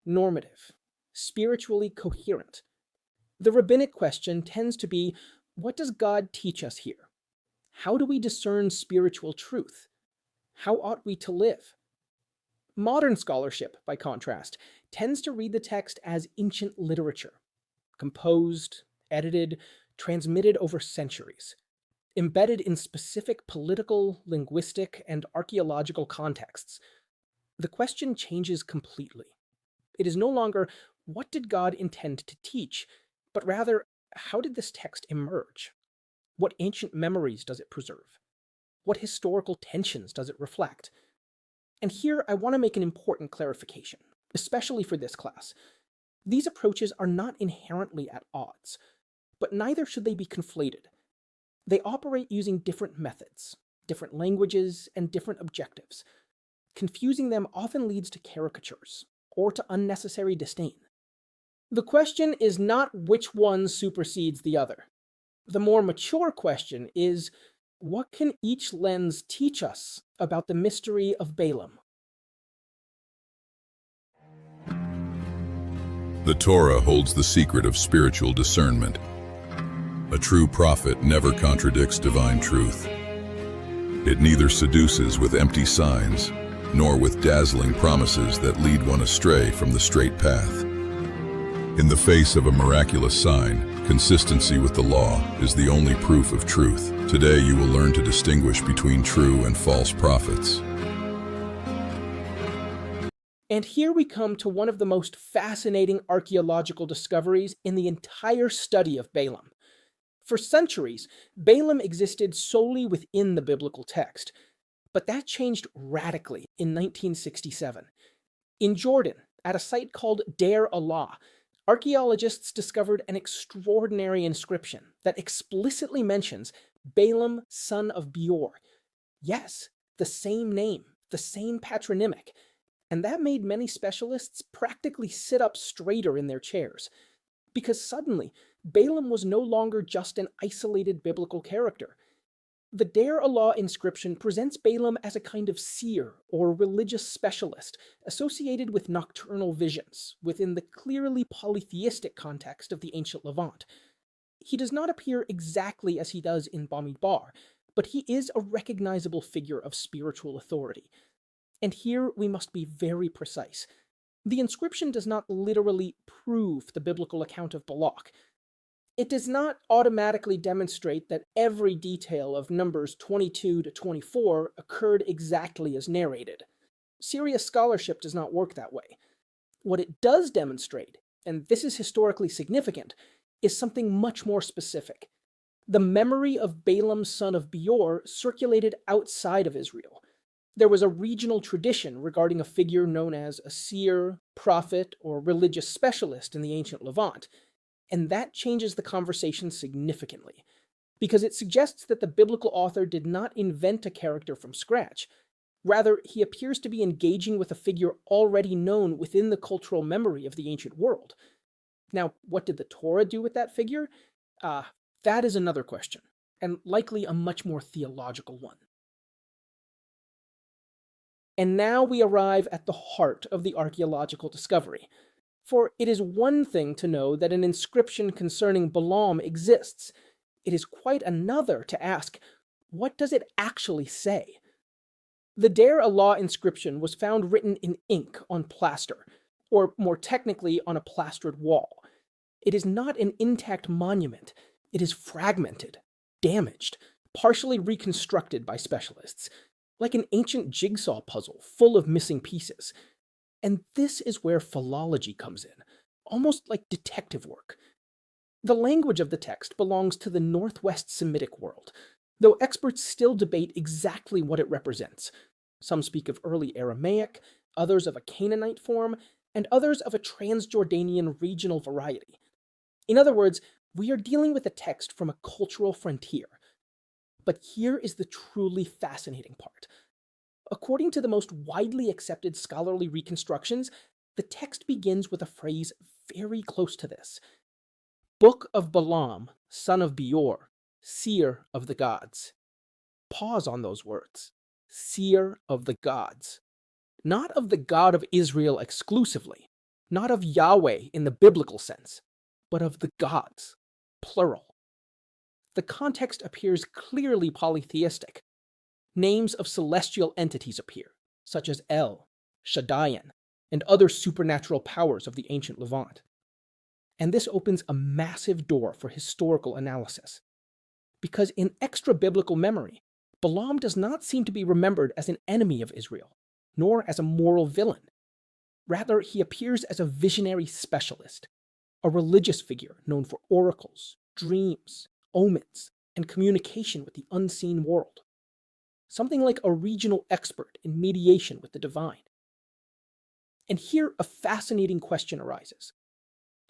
normative, spiritually coherent. The rabbinic question tends to be, what does God teach us here? How do we discern spiritual truth? How ought we to live? Modern scholarship, by contrast, tends to read the text as ancient literature, composed, edited, transmitted over centuries, embedded in specific political, linguistic, and archaeological contexts. The question changes completely. It is no longer, what did God intend to teach, but rather, how did this text emerge? What ancient memories does it preserve? What historical tensions does it reflect? And here I want to make an important clarification, especially for this class. These approaches are not inherently at odds, but neither should they be conflated. They operate using different methods, different languages, and different objectives. Confusing them often leads to caricatures, or to unnecessary disdain. The question is not which one supersedes the other. The more mature question is, what can each lens teach us about the mystery of Balaam? The Torah holds the secret of spiritual discernment. A true prophet never contradicts divine truth. It neither seduces with empty signs, nor with dazzling promises that lead one astray from the straight path. In the face of a miraculous sign, consistency with the law is the only proof of truth. Today you will learn to distinguish between true and false prophets. And here we come to one of the most fascinating archaeological discoveries in the entire study of Balaam. For centuries, Balaam existed solely within the biblical text, but that changed radically in 1967. In Jordan, at a site called Deir Allah, archaeologists discovered an extraordinary inscription that explicitly mentions Balaam, son of Beor. Yes, the same name, the same patronymic. And that made many specialists practically sit up straighter in their chairs, because suddenly Balaam was no longer just an isolated biblical character. The Deir Allah inscription presents Balaam as a kind of seer or religious specialist associated with nocturnal visions within the clearly polytheistic context of the ancient Levant. He does not appear exactly as he does in Bamidbar, but he is a recognizable figure of spiritual authority. And here we must be very precise. The inscription does not literally prove the biblical account of Balak. It does not automatically demonstrate that every detail of Numbers 22 to 24 occurred exactly as narrated. Serious scholarship does not work that way. What it does demonstrate, and this is historically significant, is something much more specific. The memory of Balaam son of Beor circulated outside of Israel. There was a regional tradition regarding a figure known as a seer, prophet, or religious specialist in the ancient Levant, and that changes the conversation significantly, because it suggests that the biblical author did not invent a character from scratch. Rather, he appears to be engaging with a figure already known within the cultural memory of the ancient world. Now, what did the Torah do with that figure? That is another question, and likely a much more theological one. And now we arrive at the heart of the archaeological discovery. For it is one thing to know that an inscription concerning Balaam exists. It is quite another to ask, what does it actually say? The Deir Allah inscription was found written in ink on plaster, or more technically on a plastered wall. It is not an intact monument. It is fragmented, damaged, partially reconstructed by specialists, like an ancient jigsaw puzzle full of missing pieces. And this is where philology comes in, almost like detective work. The language of the text belongs to the Northwest Semitic world, though experts still debate exactly what it represents. Some speak of early Aramaic, others of a Canaanite form, and others of a Transjordanian regional variety. In other words, we are dealing with a text from a cultural frontier. But here is the truly fascinating part. According to the most widely accepted scholarly reconstructions, the text begins with a phrase very close to this. Book of Balaam, son of Beor, seer of the gods. Pause on those words. Seer of the gods. Not of the God of Israel exclusively, not of Yahweh in the biblical sense, but of the gods, plural. The context appears clearly polytheistic. Names of celestial entities appear, such as El, Shaddaian, and other supernatural powers of the ancient Levant. And this opens a massive door for historical analysis. Because in extra-biblical memory, Balaam does not seem to be remembered as an enemy of Israel, nor as a moral villain. Rather, he appears as a visionary specialist, a religious figure known for oracles, dreams, omens, and communication with the unseen world. Something like a regional expert in mediation with the divine. And here a fascinating question arises.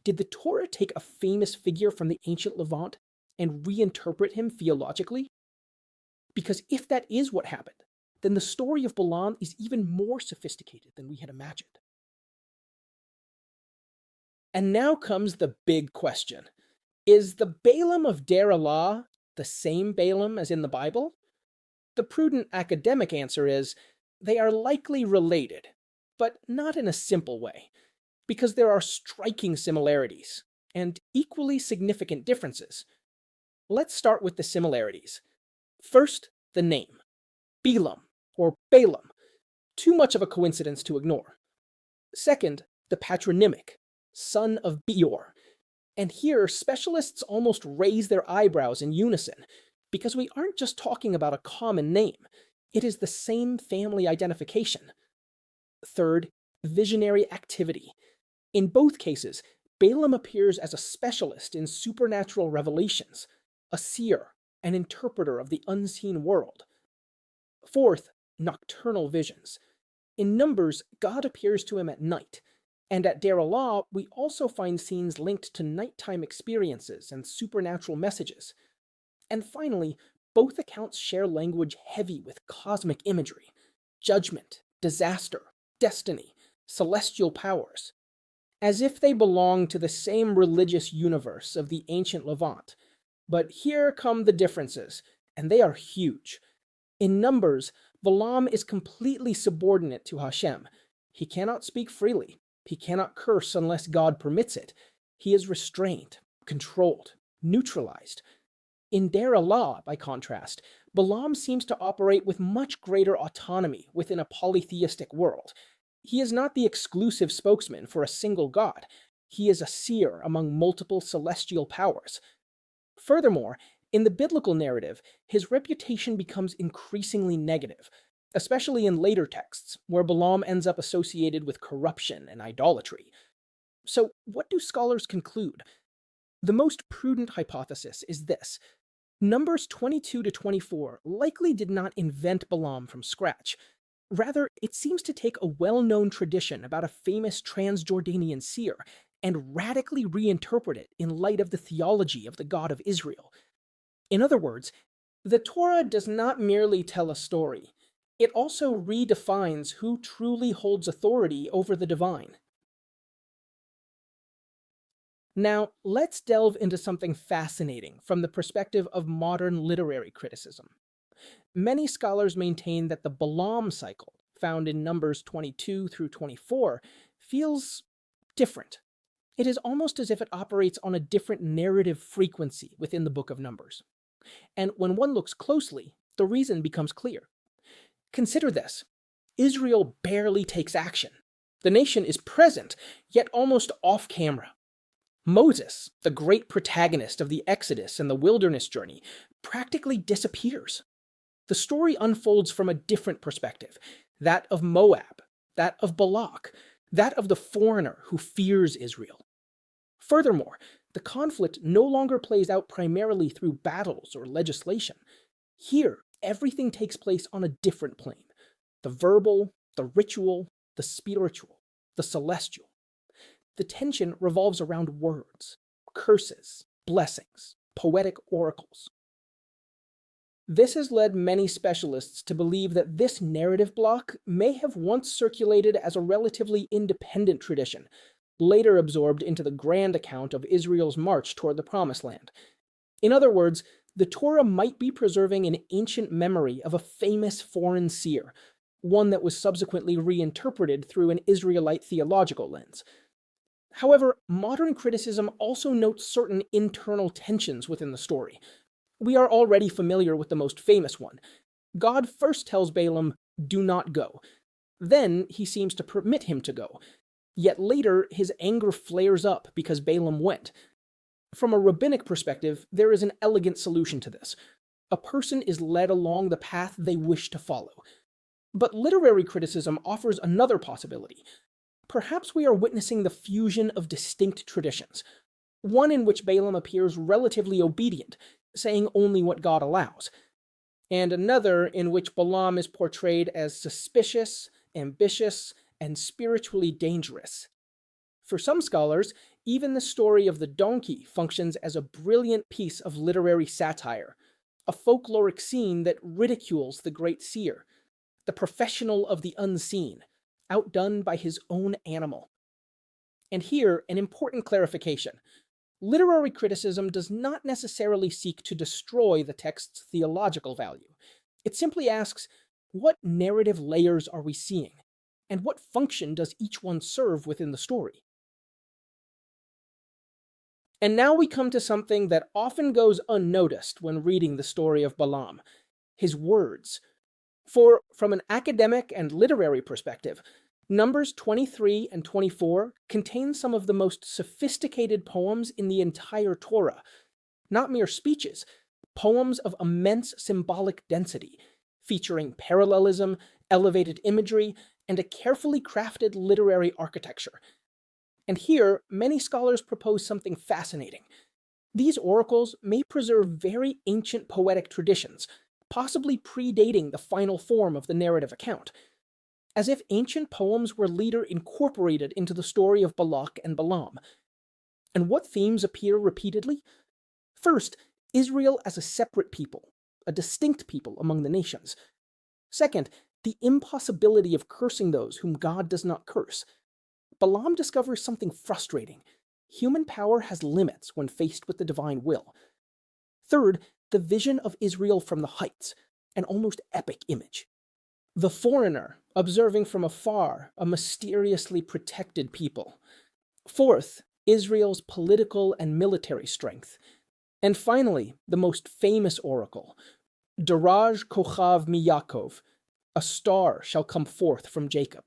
Did the Torah take a famous figure from the ancient Levant and reinterpret him theologically? Because if that is what happened, then the story of Balaam is even more sophisticated than we had imagined. And now comes the big question. Is the Balaam of Deir Allah the same Balaam as in the Bible? The prudent academic answer is, they are likely related, but not in a simple way, because there are striking similarities, and equally significant differences. Let's start with the similarities. First, the name. Bilam, or Balaam. Too much of a coincidence to ignore. Second, the patronymic, son of Beor. And here, specialists almost raise their eyebrows in unison, because we aren't just talking about a common name. It is the same family identification. Third, visionary activity. In both cases, Balaam appears as a specialist in supernatural revelations, a seer, an interpreter of the unseen world. Fourth, nocturnal visions. In Numbers, God appears to him at night, and at Deir Allah, we also find scenes linked to nighttime experiences and supernatural messages. And finally, both accounts share language heavy with cosmic imagery, judgment, disaster, destiny, celestial powers, as if they belong to the same religious universe of the ancient Levant. But here come the differences, and they are huge. In Numbers, Balaam is completely subordinate to Hashem. He cannot speak freely. He cannot curse unless God permits it. He is restrained, controlled, neutralized. In Der Allah, by contrast, Balaam seems to operate with much greater autonomy within a polytheistic world. He is not the exclusive spokesman for a single god. He is a seer among multiple celestial powers. Furthermore, in the biblical narrative, his reputation becomes increasingly negative, especially in later texts, where Balaam ends up associated with corruption and idolatry. So, what do scholars conclude? The most prudent hypothesis is this. Numbers 22 to 24 likely did not invent Balaam from scratch. Rather, it seems to take a well-known tradition about a famous Transjordanian seer and radically reinterpret it in light of the theology of the God of Israel. In other words, the Torah does not merely tell a story. It also redefines who truly holds authority over the divine. Now, let's delve into something fascinating from the perspective of modern literary criticism. Many scholars maintain that the Balaam cycle, found in Numbers 22 through 24, feels different. It is almost as if it operates on a different narrative frequency within the book of Numbers. And when one looks closely, the reason becomes clear. Consider this. Israel barely takes action. The nation is present, yet almost off camera. Moses, the great protagonist of the Exodus and the wilderness journey, practically disappears. The story unfolds from a different perspective, that of Moab, that of Balak, that of the foreigner who fears Israel. Furthermore, the conflict no longer plays out primarily through battles or legislation. Here, everything takes place on a different plane: the verbal, the ritual, the spiritual, the celestial. The tension revolves around words, curses, blessings, poetic oracles. This has led many specialists to believe that this narrative block may have once circulated as a relatively independent tradition, later absorbed into the grand account of Israel's march toward the Promised Land. In other words, the Torah might be preserving an ancient memory of a famous foreign seer, one that was subsequently reinterpreted through an Israelite theological lens. However, modern criticism also notes certain internal tensions within the story. We are already familiar with the most famous one. God first tells Balaam, "Do not go." Then he seems to permit him to go. Yet later, his anger flares up because Balaam went. From a rabbinic perspective, there is an elegant solution to this. A person is led along the path they wish to follow. But literary criticism offers another possibility. Perhaps we are witnessing the fusion of distinct traditions, one in which Balaam appears relatively obedient, saying only what God allows, and another in which Balaam is portrayed as suspicious, ambitious, and spiritually dangerous. For some scholars, even the story of the donkey functions as a brilliant piece of literary satire, a folkloric scene that ridicules the great seer, the professional of the unseen, outdone by his own animal. And here, an important clarification. Literary criticism does not necessarily seek to destroy the text's theological value. It simply asks, what narrative layers are we seeing? And what function does each one serve within the story? And now we come to something that often goes unnoticed when reading the story of Balaam: his words. For, from an academic and literary perspective, Numbers 23 and 24 contain some of the most sophisticated poems in the entire Torah. Not mere speeches, poems of immense symbolic density, featuring parallelism, elevated imagery, and a carefully crafted literary architecture. And here, many scholars propose something fascinating. These oracles may preserve very ancient poetic traditions, possibly predating the final form of the narrative account, as if ancient poems were later incorporated into the story of Balak and Balaam. And what themes appear repeatedly? First, Israel as a separate people, a distinct people among the nations. Second, the impossibility of cursing those whom God does not curse. Balaam discovers something frustrating. Human power has limits when faced with the divine will. Third, the vision of Israel from the heights, an almost epic image. The foreigner, observing from afar a mysteriously protected people. Fourth, Israel's political and military strength. And finally, the most famous oracle, Daraj Kochav Miyakov, a star shall come forth from Jacob,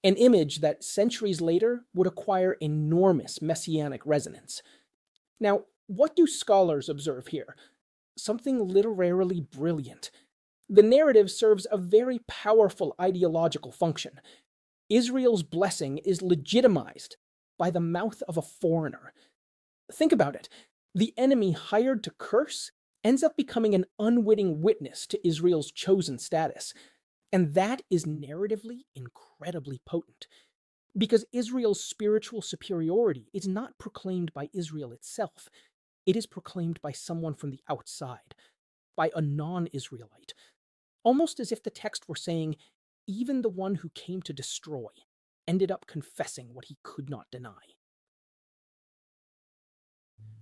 an image that centuries later would acquire enormous messianic resonance. Now, what do scholars observe here? Something literarily brilliant. The narrative serves a very powerful ideological function. Israel's blessing is legitimized by the mouth of a foreigner. Think about it. The enemy hired to curse ends up becoming an unwitting witness to Israel's chosen status. And that is narratively incredibly potent. Because Israel's spiritual superiority is not proclaimed by Israel itself. It is proclaimed by someone from the outside, by a non-Israelite. Almost as if the text were saying, even the one who came to destroy ended up confessing what he could not deny.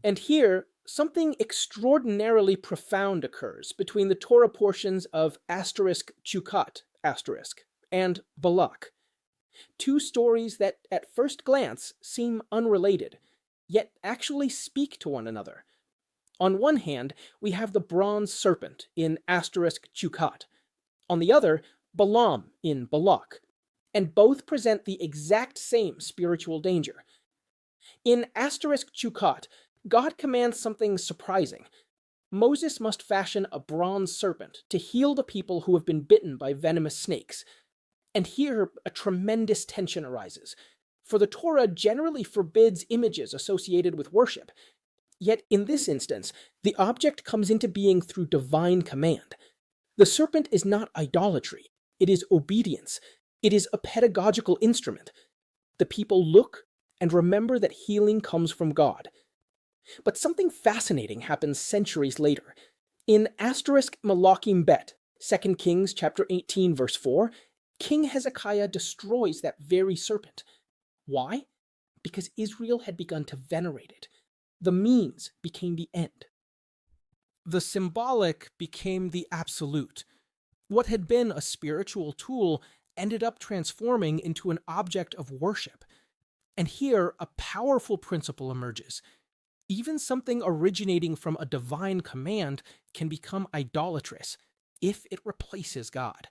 And here, something extraordinarily profound occurs between the Torah portions of *Chukkat* and Balak. Two stories that at first glance seem unrelated, yet actually speak to one another. On one hand, we have the bronze serpent in *Chukkat. On the other, Balaam in Balak. And both present the exact same spiritual danger. In *Chukkat, God commands something surprising. Moses must fashion a bronze serpent to heal the people who have been bitten by venomous snakes. And here, a tremendous tension arises. For the Torah generally forbids images associated with worship. Yet in this instance, the object comes into being through divine command. The serpent is not idolatry. It is obedience. It is a pedagogical instrument. The people look and remember that healing comes from God. But something fascinating happens centuries later. In *Malachim Bet, 2 Kings chapter 18, verse 4, King Hezekiah destroys that very serpent. Why? Because Israel had begun to venerate it. The means became the end. The symbolic became the absolute. What had been a spiritual tool ended up transforming into an object of worship. And here, a powerful principle emerges. Even something originating from a divine command can become idolatrous if it replaces God.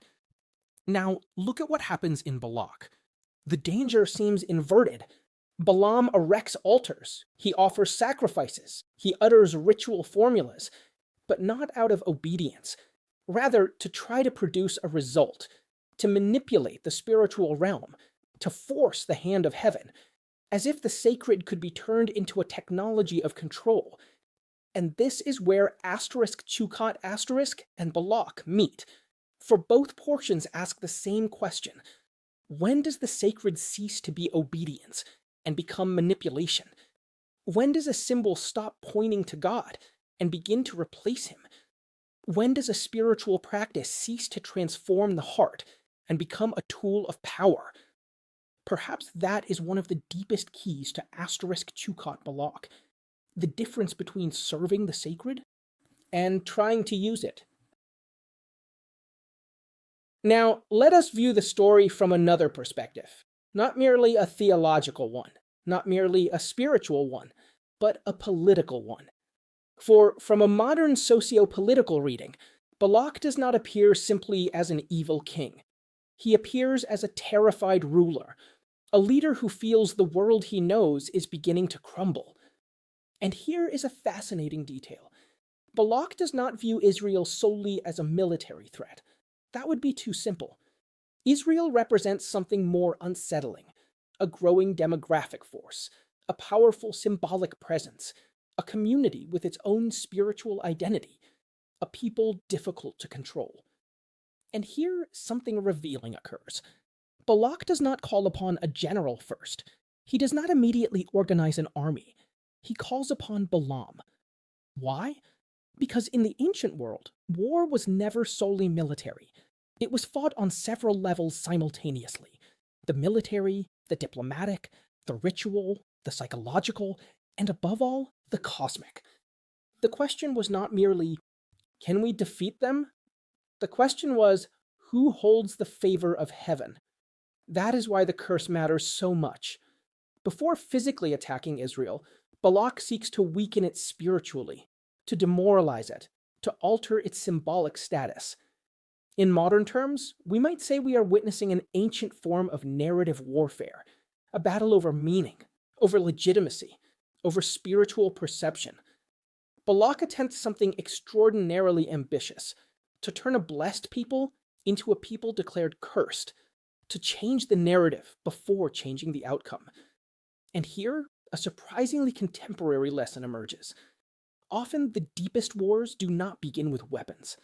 Now, look at what happens in Balak. The danger seems inverted. Balaam erects altars. He offers sacrifices. He utters ritual formulas, but not out of obedience. Rather, to try to produce a result, to manipulate the spiritual realm, to force the hand of heaven, as if the sacred could be turned into a technology of control. And this is where *Chukkat* and Balak meet. For both portions ask the same question. When does the sacred cease to be obedience and become manipulation? When does a symbol stop pointing to God and begin to replace him? When does a spiritual practice cease to transform the heart and become a tool of power? Perhaps that is one of the deepest keys to *Chukkat Balak, the difference between serving the sacred and trying to use it. Now, let us view the story from another perspective, not merely a theological one, not merely a spiritual one, but a political one. For from a modern socio-political reading, Balak does not appear simply as an evil king. He appears as a terrified ruler, a leader who feels the world he knows is beginning to crumble. And here is a fascinating detail. Balak does not view Israel solely as a military threat. That would be too simple. Israel represents something more unsettling, a growing demographic force, a powerful symbolic presence, a community with its own spiritual identity, a people difficult to control. And here something revealing occurs. Balak does not call upon a general first. He does not immediately organize an army. He calls upon Balaam. Why? Because in the ancient world, war was never solely military. It was fought on several levels simultaneously. The military, the diplomatic, the ritual, the psychological, and above all, the cosmic. The question was not merely, can we defeat them? The question was, who holds the favor of heaven? That is why the curse matters so much. Before physically attacking Israel, Balak seeks to weaken it spiritually, to demoralize it, to alter its symbolic status. In modern terms, we might say we are witnessing an ancient form of narrative warfare, a battle over meaning, over legitimacy, over spiritual perception. Balak attempts something extraordinarily ambitious, to turn a blessed people into a people declared cursed, to change the narrative before changing the outcome. And here, a surprisingly contemporary lesson emerges. Often, the deepest wars do not begin with weapons.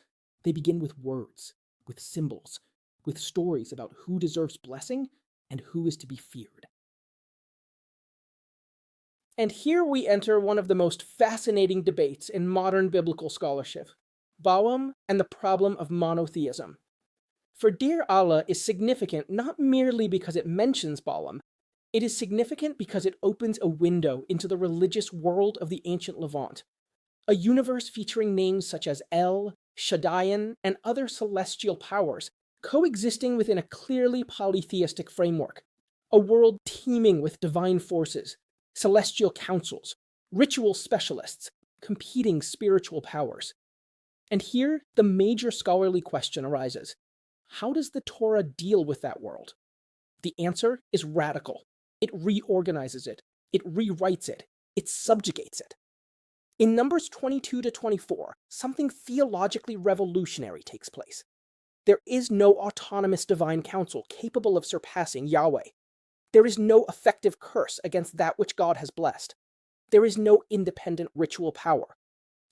They begin with words, with symbols, with stories about who deserves blessing and who is to be feared. And here we enter one of the most fascinating debates in modern biblical scholarship, Balaam and the problem of monotheism. For Dear Allah is significant not merely because it mentions Balaam, it is significant because it opens a window into the religious world of the ancient Levant, a universe featuring names such as El, Shaddaian, and other celestial powers, coexisting within a clearly polytheistic framework, a world teeming with divine forces, celestial councils, ritual specialists, competing spiritual powers. And here, the major scholarly question arises. How does the Torah deal with that world? The answer is radical. It reorganizes it. It rewrites it. It subjugates it. In Numbers 22 to 24, something theologically revolutionary takes place. There is no autonomous divine council capable of surpassing Yahweh. There is no effective curse against that which God has blessed. There is no independent ritual power.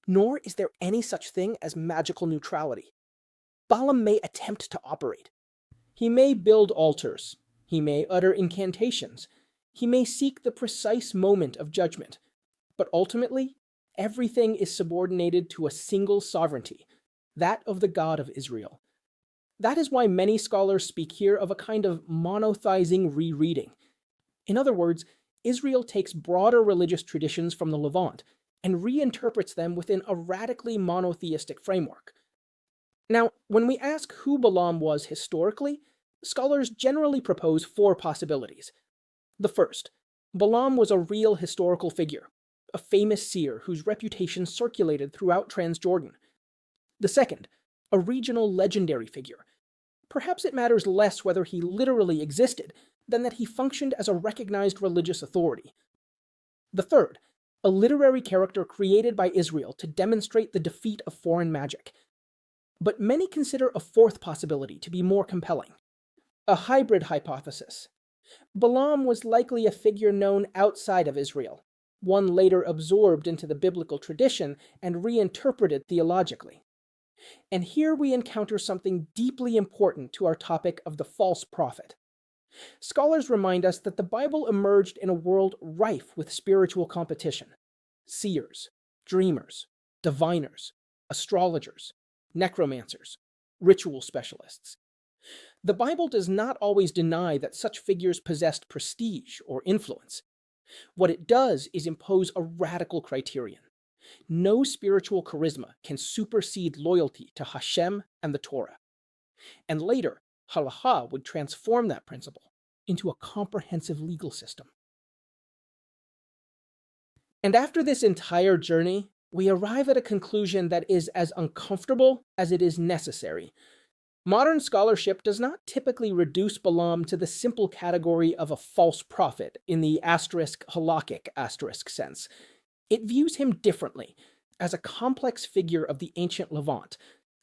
Nor is there any such thing as magical neutrality. Balaam may attempt to operate. He may build altars. He may utter incantations. He may seek the precise moment of judgment. But ultimately, everything is subordinated to a single sovereignty, that of the God of Israel. That is why many scholars speak here of a kind of monotheizing rereading. In other words, Israel takes broader religious traditions from the Levant and reinterprets them within a radically monotheistic framework. Now, when we ask who Balaam was historically, scholars generally propose four possibilities. The first, Balaam was a real historical figure, a famous seer whose reputation circulated throughout Transjordan. The second, a regional legendary figure. Perhaps it matters less whether he literally existed than that he functioned as a recognized religious authority. The third, a literary character created by Israel to demonstrate the defeat of foreign magic. But many consider a fourth possibility to be more compelling, a hybrid hypothesis. Balaam was likely a figure known outside of Israel, one later absorbed into the biblical tradition and reinterpreted theologically. And here we encounter something deeply important to our topic of the false prophet. Scholars remind us that the Bible emerged in a world rife with spiritual competition. Seers, dreamers, diviners, astrologers, necromancers, ritual specialists. The Bible does not always deny that such figures possessed prestige or influence. What it does is impose a radical criterion. No spiritual charisma can supersede loyalty to Hashem and the Torah. And later, Halakha would transform that principle into a comprehensive legal system. And after this entire journey, we arrive at a conclusion that is as uncomfortable as it is necessary. Modern scholarship does not typically reduce Balaam to the simple category of a false prophet in the halakhic sense. It views him differently, as a complex figure of the ancient Levant,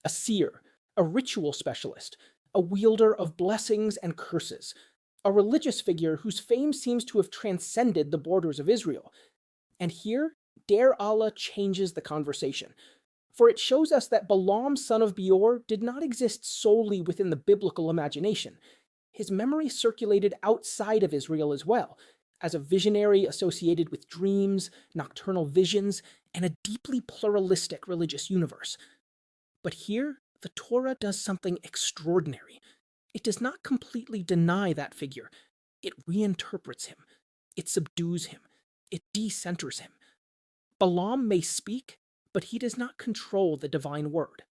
a seer, a ritual specialist, a wielder of blessings and curses, a religious figure whose fame seems to have transcended the borders of Israel. And here, Deir Allah changes the conversation, for it shows us that Balaam, son of Beor, did not exist solely within the biblical imagination. His memory circulated outside of Israel as well, as a visionary associated with dreams, nocturnal visions, and a deeply pluralistic religious universe. But here, the Torah does something extraordinary. It does not completely deny that figure. It reinterprets him. It subdues him. It decenters him. Balaam may speak, but he does not control the divine word.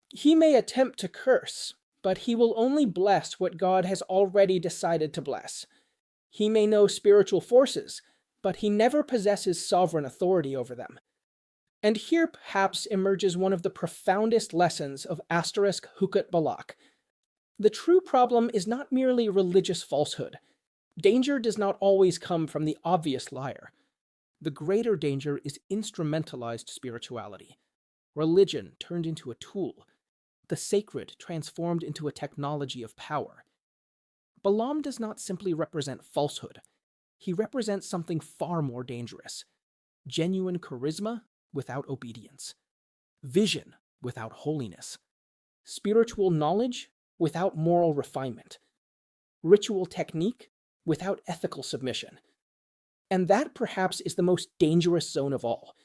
He may attempt to curse, but he will only bless what God has already decided to bless. He may know spiritual forces, but he never possesses sovereign authority over them. And here perhaps emerges one of the profoundest lessons of Jukat-Balak. The true problem is not merely religious falsehood. Danger does not always come from the obvious liar. The greater danger is instrumentalized spirituality, religion turned into a tool, the sacred transformed into a technology of power. Balaam does not simply represent falsehood. He represents something far more dangerous: genuine charisma without obedience, vision without holiness, spiritual knowledge without moral refinement, ritual technique without ethical submission. And that perhaps is the most dangerous zone of all,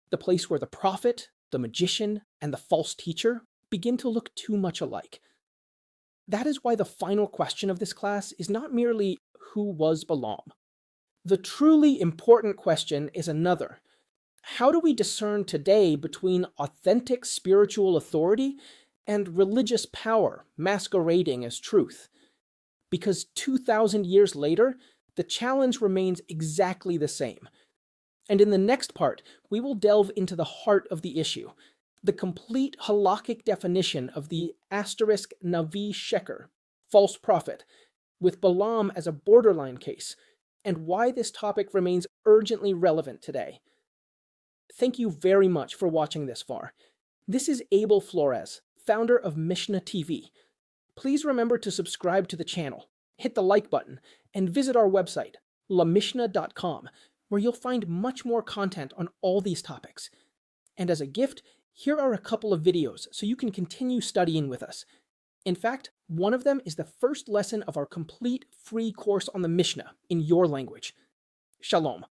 the place where the prophet, the magician, and the false teacher begin to look too much alike. That is why the final question of this class is not merely who was Balaam. The truly important question is another. How do we discern today between authentic spiritual authority and religious power masquerading as truth? Because 2,000 years later, the challenge remains exactly the same. And in the next part, we will delve into the heart of the issue, the complete halakhic definition of the *Navi Sheker, false prophet, with Balaam as a borderline case, and why this topic remains urgently relevant today. Thank you very much for watching this far. This is Abel Flores, founder of Mishnah TV. Please remember to subscribe to the channel, hit the like button, and visit our website, lamishna.com, where you'll find much more content on all these topics. And as a gift, here are a couple of videos so you can continue studying with us. In fact, one of them is the first lesson of our complete free course on the Mishnah in your language. Shalom.